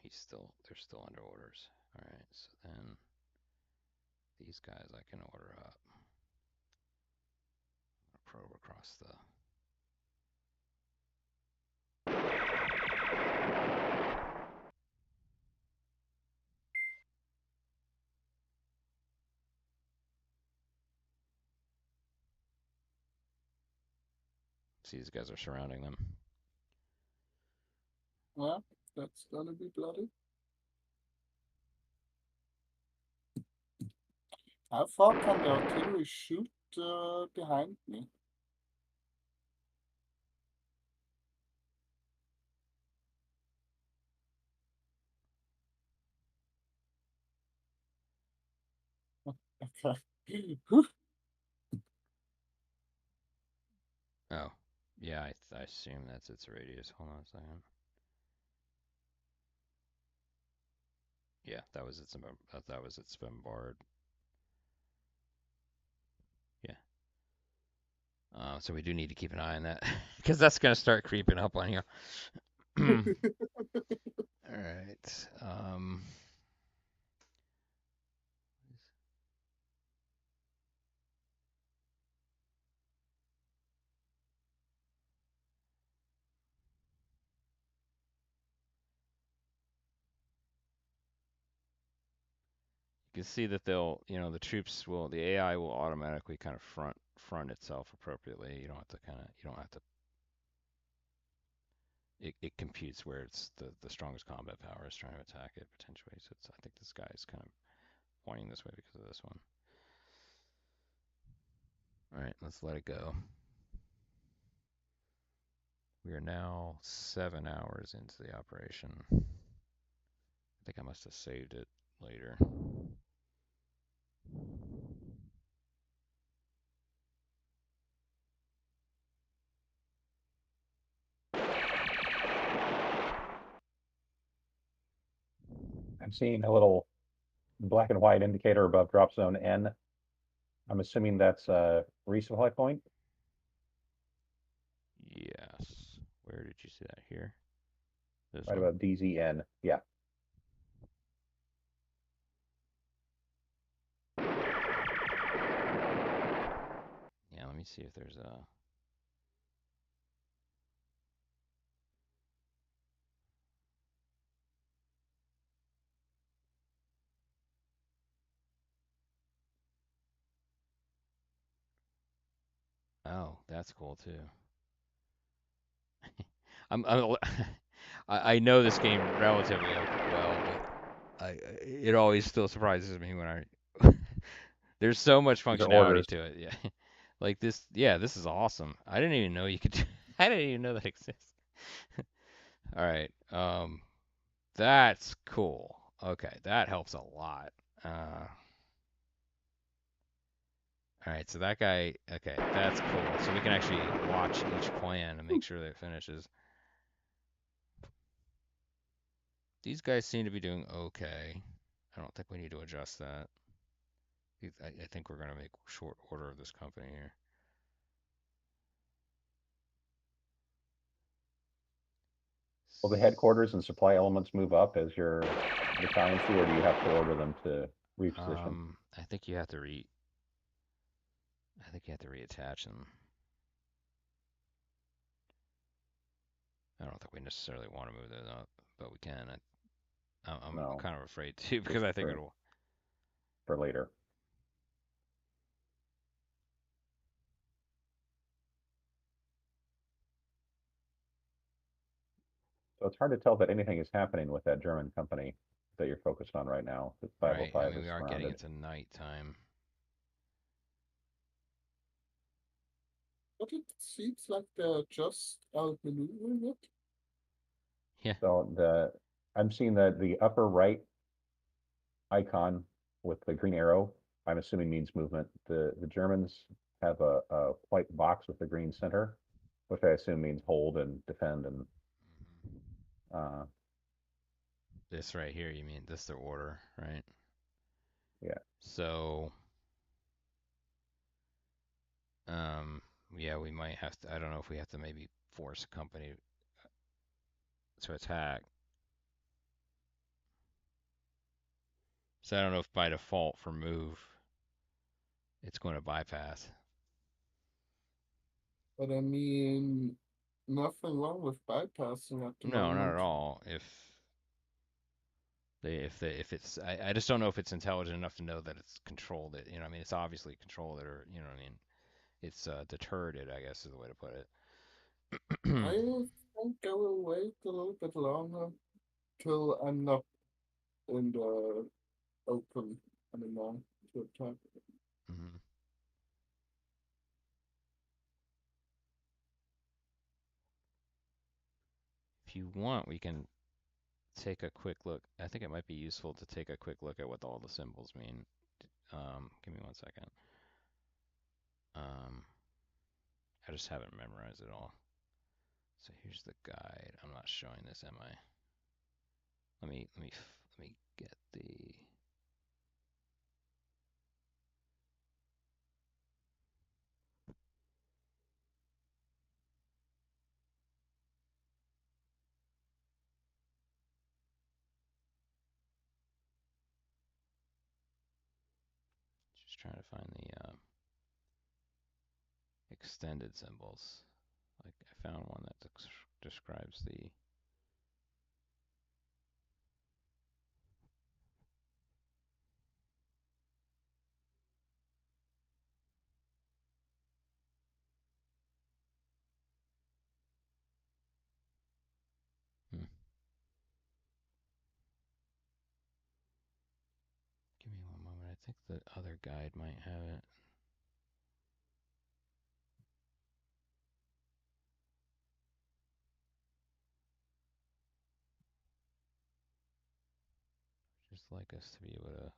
They're still under orders. All right, so then these guys I can order up. Probe across the. See, these guys are surrounding them. Yeah, that's gonna be bloody. How far can the artillery shoot behind me? Okay. Oh, yeah, I assume that's its radius. Hold on a second. Yeah, that was its bombard. Yeah. So we do need to keep an eye on that because that's gonna start creeping up on you. All right. You can see that the AI will automatically kind of front itself appropriately. You don't have to. It computes where it's the strongest combat power is trying to attack it potentially. So I think this guy is kind of pointing this way because of this one. All right, let's let it go. We are now 7 hours into the operation. I think I must have saved it later. I'm seeing a little black and white indicator above drop zone N. I'm assuming that's a resupply point. Yes. Where did you see that? Here? This Right one? above DZN. Yeah. Yeah, let me see if there's a. Oh, that's cool too. I'm I know this game relatively well, but it always still surprises me when I there's so much These are orders. functionality to it. Yeah. Like this, yeah, this is awesome. I didn't even know you could I didn't even know that exists. All right. That's cool. Okay, that helps a lot. All right, so that guy, okay, that's cool. So we can actually watch each plan and make sure that it finishes. These guys seem to be doing okay. I don't think we need to adjust that. I think we're going to make short order of this company here. Will the headquarters and supply elements move up as your battalions do, or do you have to order them to reposition? I think you have to I think you have to reattach them. I don't think we necessarily want to move those up, but we can. I'm No, kind of afraid to because just I think it'll. for later. So it's hard to tell that anything is happening with that German company that you're focused on right now. That Right. I 505 mean, is we are getting surrounded. into nighttime. But it seems like they're just outmaneuvering it. Yeah. So I'm seeing that the upper right icon with the green arrow, I'm assuming means movement. The Germans have a white box with a green center, which I assume means hold and defend and uh, This right here, you mean this their order, right? yeah. So, um, yeah, we might have to. I don't know if we have to maybe force a company to attack. So I don't know if by default for move, it's going to bypass. But I mean, nothing wrong with bypassing at the No, not at moment. all. If it's, I just don't know if it's intelligent enough to know that it's controlled it. You know, I mean, it's obviously controlled it, or you know, what I mean, it's deterred it. I guess is the way to put it. I think I will wait a little bit longer till I'm not in the open anymore to attack. Mhm. If you want, we can take a quick look. I think it might be useful to take a quick look at what all the symbols mean. Give me 1 second. Um, I just haven't memorized it all. So here's the guide. I'm not showing this, am I? Let me get the. Just trying to find the extended symbols. Like I found one that describes the. Hmm, give me one moment. I think the other guide might have it. Just like us to be able to.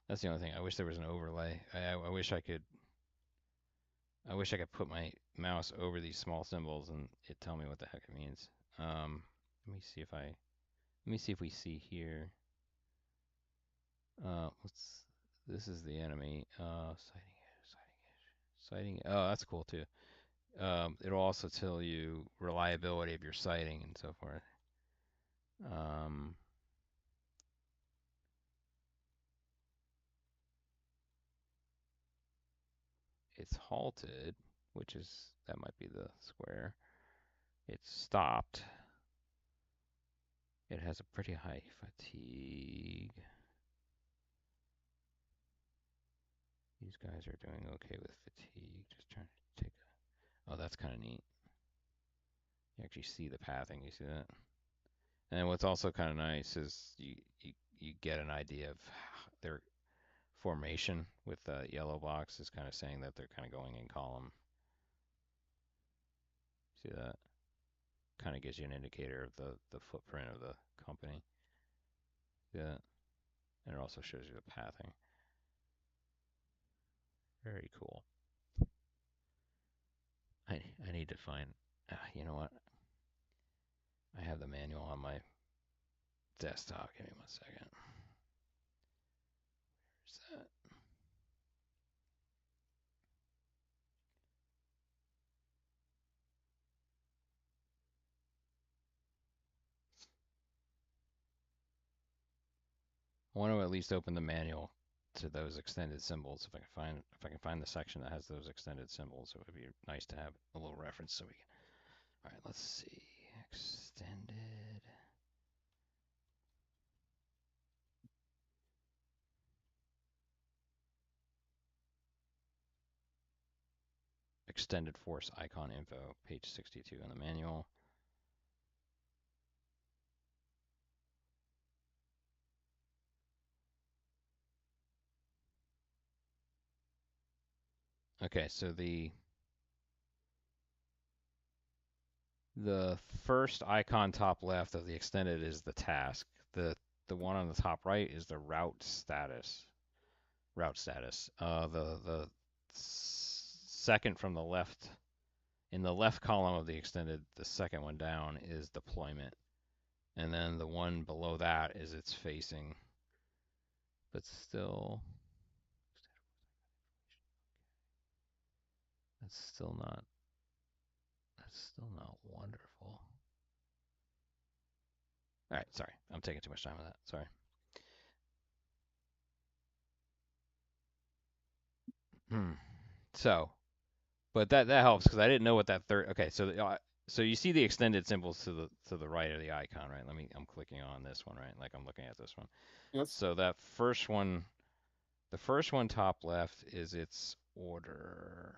That's the only thing. I wish there was an overlay. I wish I could. I wish I could put my mouse over these small symbols and it tell me what the heck it means. Let me see if I. Let me see if we see here. Let's. This is the enemy. Sighting. Oh, that's cool too. It'll also tell you reliability of your sighting and so forth. Um, it's halted, which is that might be the square. It's stopped. It has a pretty high fatigue. These guys are doing okay with fatigue. Just trying to take a. Oh, that's kind of neat. You actually see the pathing. You see that? And what's also kind of nice is you get an idea of their formation with the yellow box is kind of saying that they're kind of going in column. See that? Kind of gives you an indicator of the footprint of the company. See that? And it also shows you the pathing. Very cool. I need to find. You know what? I have the manual on my desktop. Give me 1 second. Where's that? I want to at least open the manual to those extended symbols. If I can find the section that has those extended symbols, it would be nice to have a little reference so we can. All right, let's see. Extended force icon info, page 62 in the manual. Okay, so the first icon top left of the extended is the task. The one on the top right is the route status. Route status. The second from the left, in the left column of the extended, the second one down is deployment. And then the one below that is its facing. But still, that's still not wonderful. All right, sorry. I'm taking too much time with that. Sorry. So, but that helps because I didn't know what that third. Okay, so you see the extended symbols to the right of the icon, right? I'm clicking on this one, right? Like I'm looking at this one. Yes. So that first one, the first one top left is its order,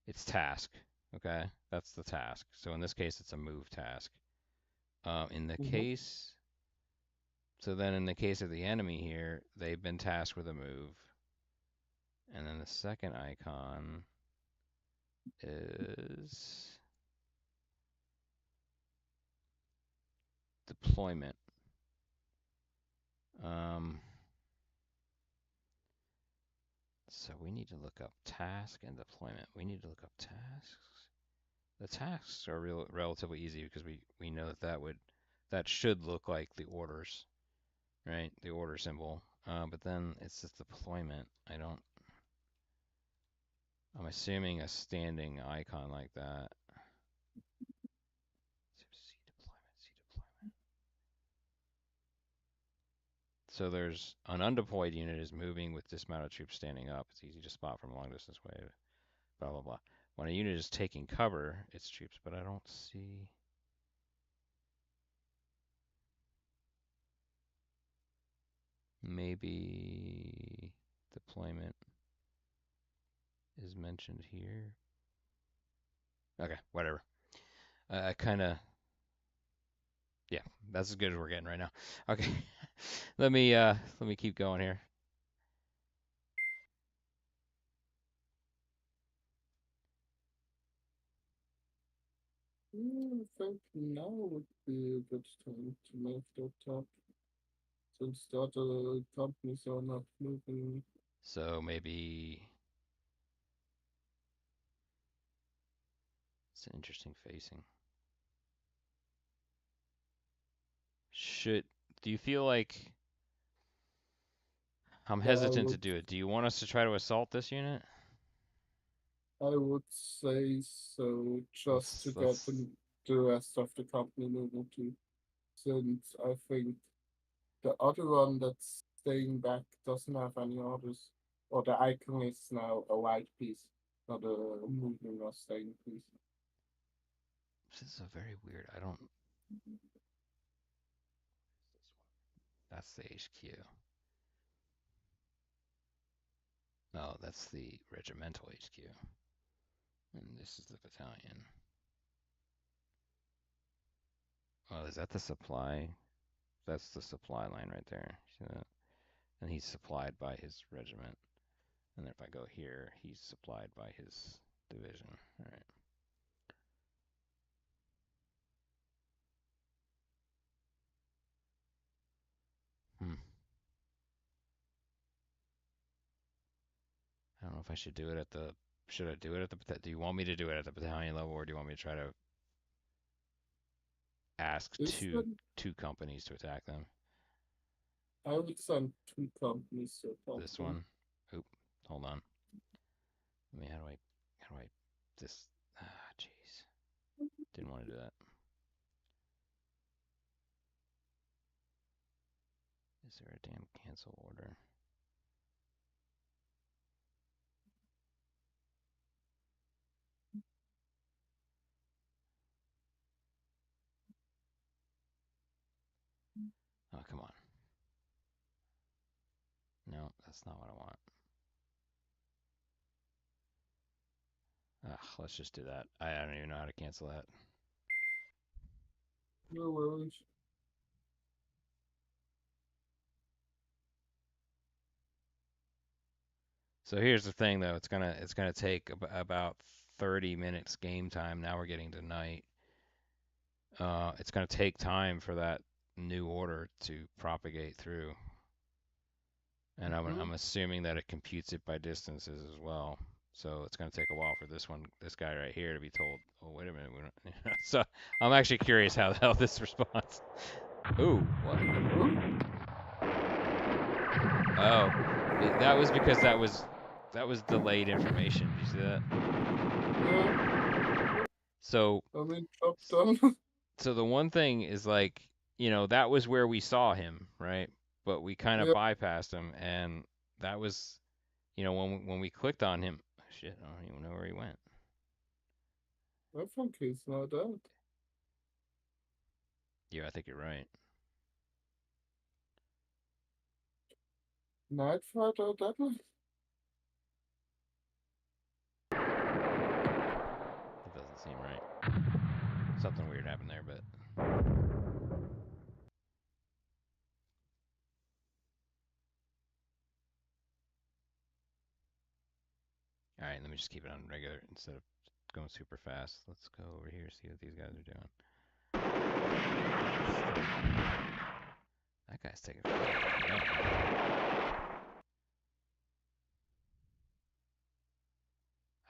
its task. Okay, that's the task. So in this case, it's a move task. In the Mm-hmm. case, so then in the case of the enemy here, they've been tasked with a move. And then the second icon is deployment. So we need to look up task and deployment. We need to look up tasks. The tasks are relatively easy because we know that should look like the orders, right? The order symbol. But then it's just deployment. I'm assuming a standing icon like that. See deployment. So there's an undeployed unit is moving with dismounted troops standing up. It's easy to spot from a long distance away. Blah blah blah. When a unit is taking cover, it's troops, but I don't see. Maybe deployment is mentioned here. Okay, whatever. Yeah, that's as good as we're getting right now. Okay, let me keep going here. I think now would be a good time to make that up, since the other companies are not moving. So maybe it's an interesting facing. Should do you feel like I'm Yeah, hesitant to do it? Do you want us to try to assault this unit? I would say so, just to get Let's the rest of the company moving too, since I think the other one that's staying back doesn't have any orders, or the icon is now a white piece, not a moving or staying piece. This is a very weird. I don't. That's the HQ. No, that's the regimental HQ. And this is the battalion. Oh, is that the supply? That's the supply line right there. See that? And he's supplied by his regiment. And if I go here, he's supplied by his division. All right. Hmm. I don't know if I should do it at the. Should I do it at the? Do you want me to do it at the battalion level, or do you want me to try to ask Is that two companies to attack them? I would send two companies to attack This them. one. Oop. Hold on. I mean, how do I? This. Ah, jeez. Didn't want to do that. Is there a damn cancel order? Oh, come on. No, that's not what I want. Let's just do that. I don't even know how to cancel that. No worries. So here's the thing, though. It's gonna take about 30 minutes game time. Now we're getting to night. It's gonna take time for that new order to propagate through, and I'm assuming that it computes it by distances as well. So it's gonna take a while for this guy right here, to be told, oh wait a minute, we don't. So I'm actually curious how this responds. Ooh, what? Oh, that was because that was delayed information. Did you see that? Yeah, So I mean, job done. so the one thing is, like, that was where we saw him, right? But we kind of Yeah, bypassed him, and that was, when we clicked on him. Shit, I don't even know where he went. I think he's not dead. Yeah, I think you're right. Night Fighter dead? That doesn't seem right. Something weird happened there, but. All right, let me just keep it on regular instead of going super fast. Let's go over here, see what these guys are doing. That guy's taking forever.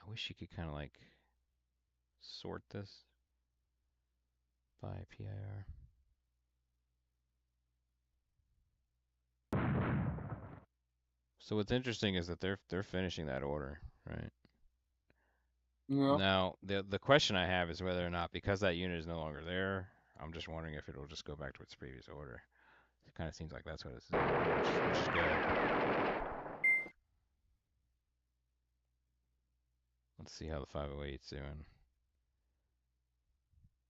I wish you could kind of like sort this by PIR. So what's interesting is that they're finishing that order, right? Yeah. Now the question I have is whether or not, because that unit is no longer there, I'm just wondering if it'll just go back to its previous order. It kind of seems like that's what it's doing, which is good. Let's see how the 508's doing.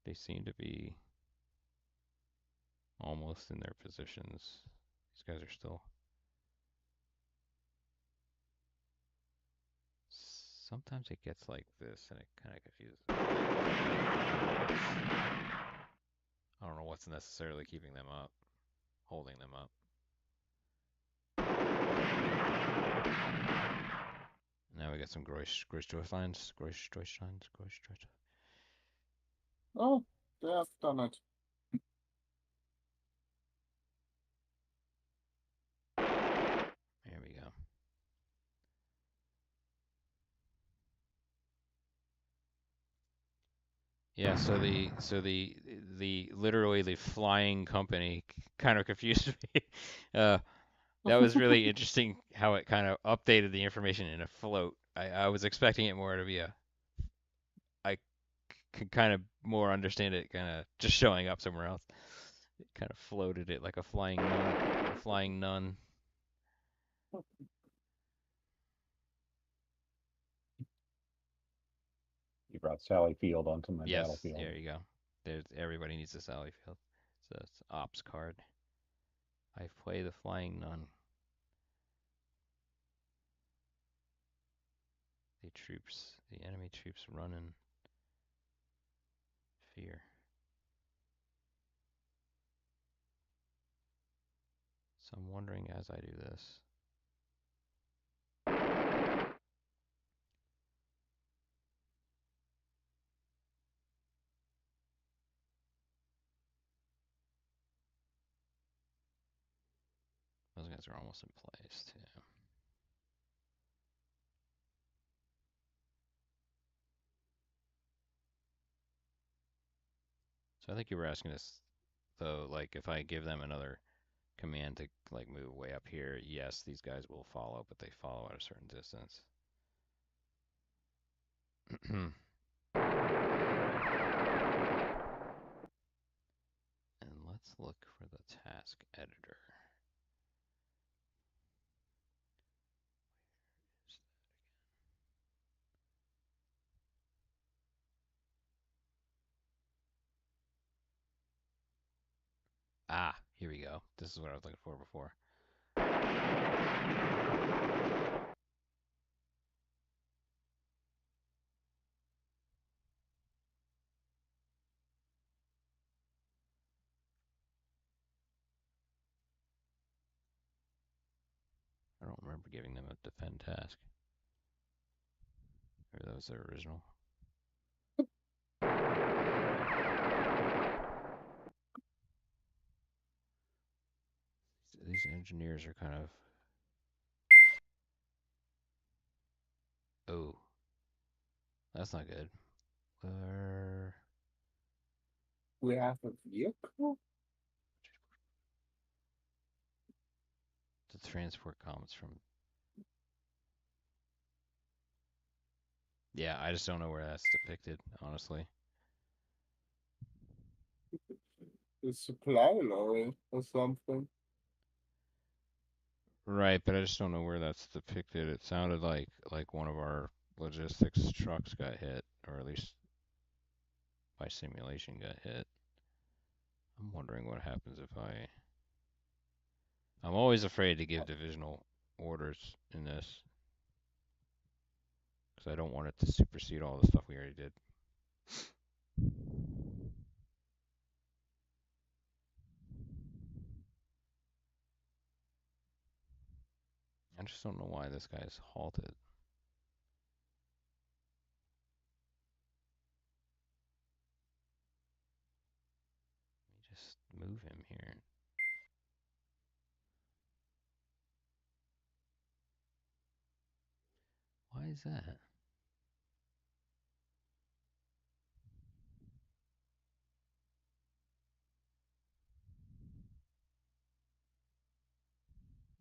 They seem to be almost in their positions. These guys are still. Sometimes it gets like this, and it kind of confuses me. I don't know what's necessarily keeping them up, holding them up. Now we got some Großdeutschlands. Oh, they have done it. There we go. Yeah, so the literally the flying company kind of confused me. That was really interesting how it kind of updated the information in a float. I was expecting it more to be I could kind of more understand it kind of just showing up somewhere else. It kind of floated it like a flying nun. A flying nun. You brought Sally Field onto my Yes, battlefield. there you go. Everybody needs a Sally Field. It's an ops card. I play the flying nun. The enemy troops run in fear. So I'm wondering, as I do this. Those guys are almost in place too. So I think you were asking us, though, like if I give them another command to like move way up here, yes, these guys will follow, but they follow at a certain distance. And let's look for the task editor. Ah, here we go. This is what I was looking for before. I don't remember remember giving them a defend task. Or that was their original. These engineers are kind of... Oh. That's not good. We have a vehicle? To transport comets from... Yeah, I just don't know where that's depicted, honestly. The supply lorry or something. Right, but I just don't know where that's depicted. It sounded like one of our logistics trucks got hit, or at least by simulation got hit. I'm wondering what happens if I'm always afraid to give divisional orders in this, because I don't want it to supersede all the stuff we already did. I just don't know why this guy's halted. Let me just move him here. Why is that?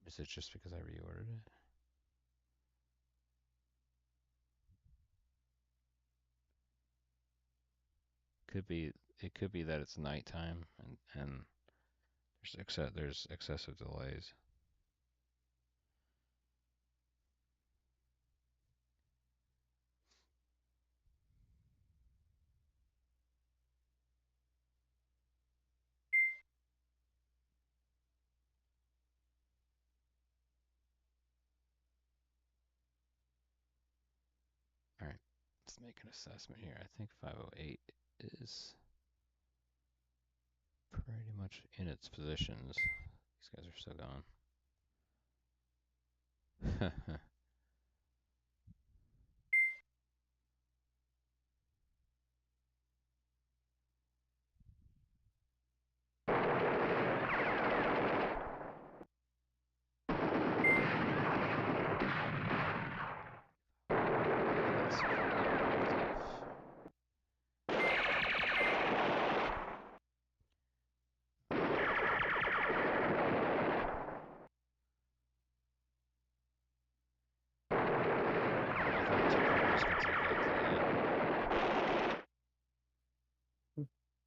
Is it just because I reordered it? It could be that it's nighttime and there's excessive delays. All right, let's make an assessment here. I think 508 is pretty much in its positions. These guys are still gone.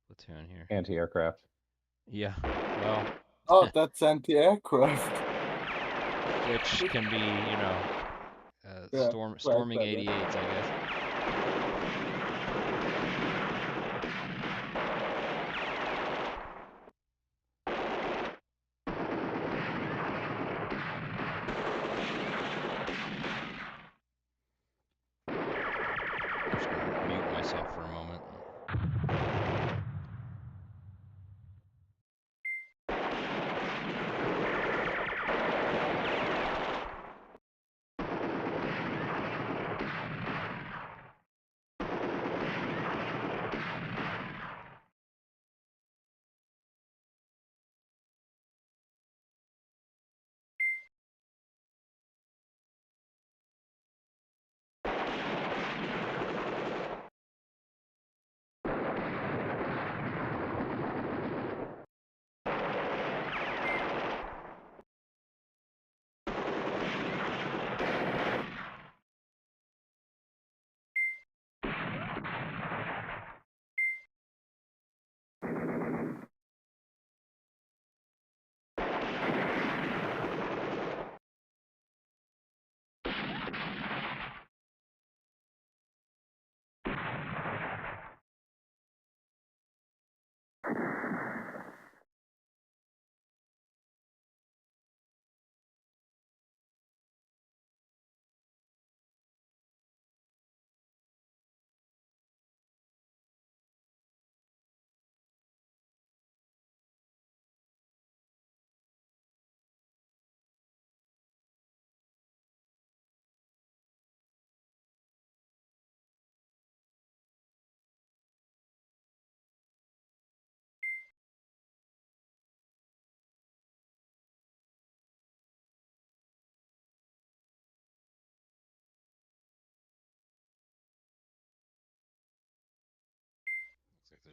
Platoon here. Anti-aircraft. Yeah, well. Oh, that's anti-aircraft. Which can be, Yeah, storming right, 88s, I guess. I'm just gonna mute myself for a moment.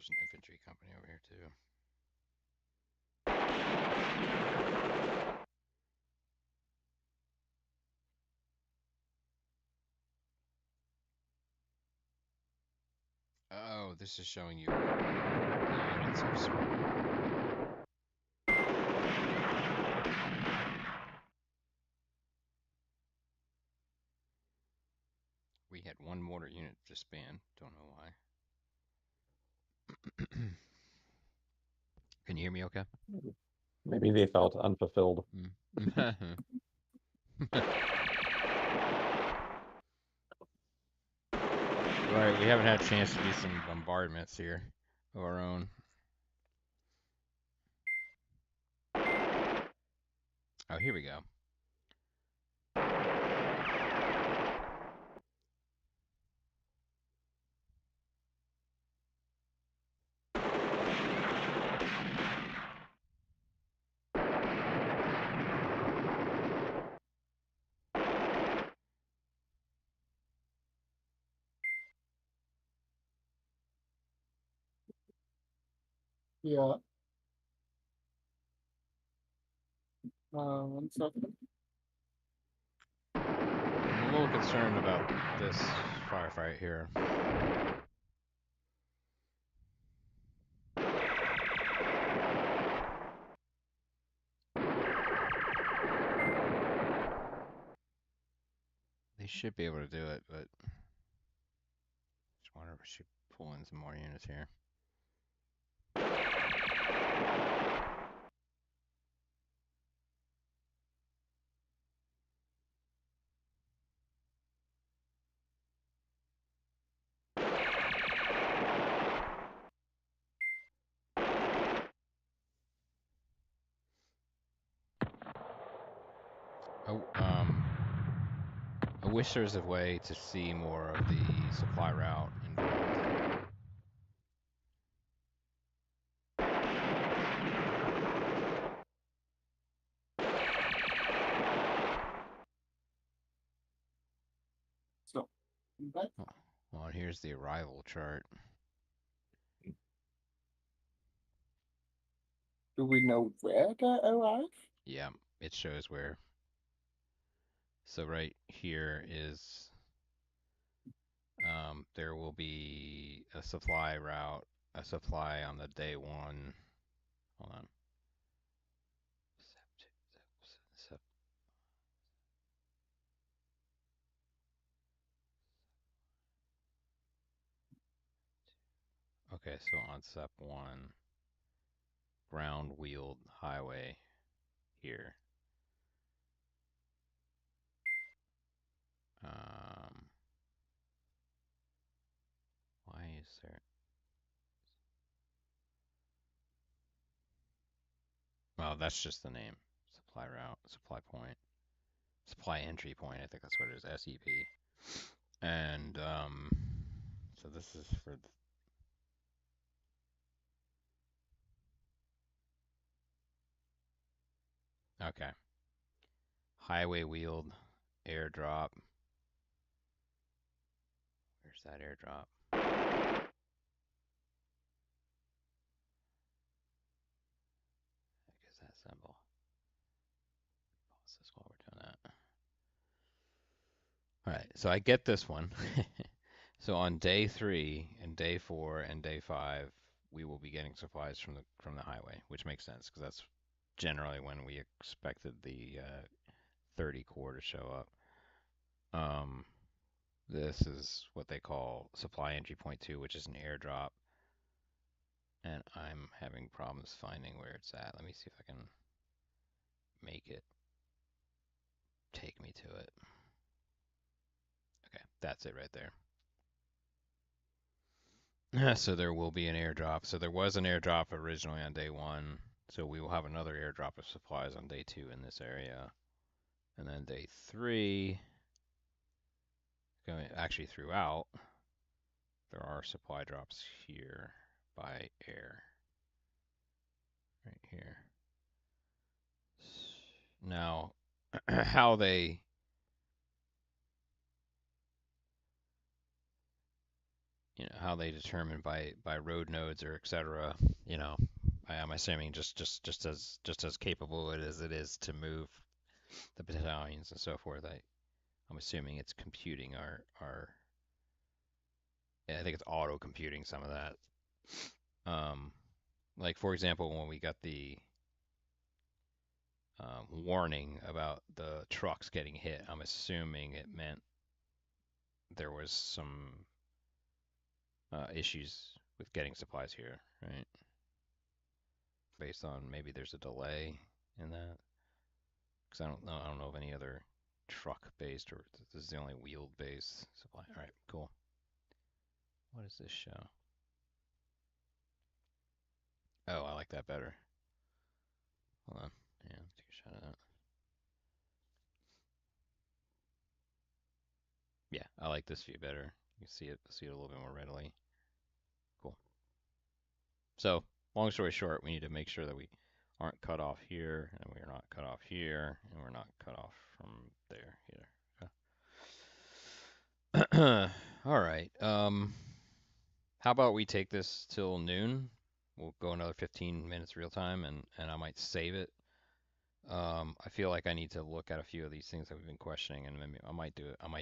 there's an infantry company over here too. Oh, this is showing you the units of spawn. We had one mortar unit disband. Don't know why. Can you hear me okay? Maybe they felt unfulfilled. Right, we haven't had a chance to do some bombardments here of our own. Oh, here we go. Yeah. 1 second. I'm a little concerned about this firefight here. They should be able to do it, but just wonder if we should pull in some more units here. Oh, I wish there was a way to see more of the supply route involved. So, back. Oh, well, here's the arrival chart. Do we know where they arrive? Yeah, it shows where. So right here is, there will be a supply route, a supply on the day one. Hold on. Okay, so on SEP 1, ground wheeled highway here. Why is there? Oh, that's just the name. Supply route, supply point, supply entry point. I think that's what it is. SEP. And so this is for. Okay. Highway wheeled airdrop. Where's that airdrop? I guess that symbol. Pause this while we're doing that. All right, so I get this one. So on day 3 and day 4 and day 5, we will be getting supplies from the highway, which makes sense because that's generally when we expected the 30 Corps to show up. This is what they call supply entry point 2, which is an airdrop, and I'm having problems finding where it's at. Let me see if I can make it take me to it. Okay, that's it right there. So there will be an airdrop. So there was an airdrop originally on day 1. So we will have another airdrop of supplies on day 2 in this area. And then day 3, going actually throughout, there are supply drops here by air. Right here. Now, how they how they determine by road nodes or etc. You know, I'm assuming just as capable it is to move the battalions and so forth. I'm assuming it's computing our I think it's auto computing some of that. Um, like for example, when we got the warning about the trucks getting hit, I'm assuming it meant there was some issues with getting supplies here, right? Based on maybe there's a delay in that, because I don't know of any other truck based, or this is the only wheeled based supply. All right, cool. What does this show? Oh, I like that better. Hold on. Yeah, let's take a shot of that. Yeah, I like this view better. You can see it a little bit more readily. Cool. So, long story short, we need to make sure that we aren't cut off here, and we're not cut off here, and we're not cut off from there either. All right. How about we take this till noon? We'll go another 15 minutes real time, and I might save it. I feel like I need to look at a few of these things that we've been questioning, and maybe I might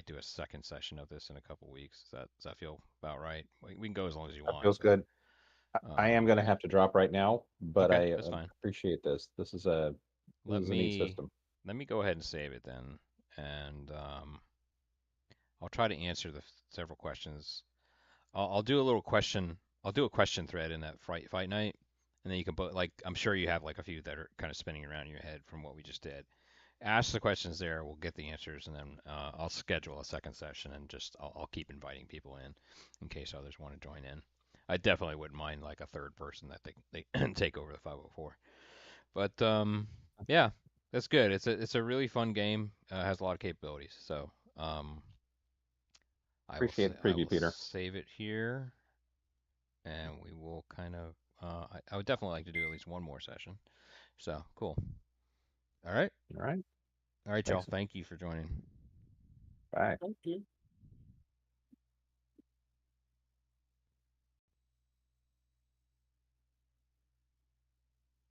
do a second session of this in a couple weeks. Does that feel about right? We can go as long as you That want, feels but good. I am going to have to drop right now, but okay, I that's fine. appreciate this. This Let is a neat me system. let me go ahead and save it then, and I'll try to answer the several questions. I'll do a little question. I'll do a question thread in that fight night, and then you can put like I'm sure you have like a few that are kind of spinning around in your head from what we just did. Ask the questions there. We'll get the answers, and then I'll schedule a second session, and just I'll keep inviting people in case others want to join in. I definitely wouldn't mind like a third person that they take over the 504. But yeah, that's good. It's a really fun game. Has a lot of capabilities. So Appreciate the I preview, will Peter. save it here, and we will kind of. I would definitely like to do at least one more session. So cool. All right, All right. all right, y'all. Thanks. Thank you for joining. Bye. Thank you.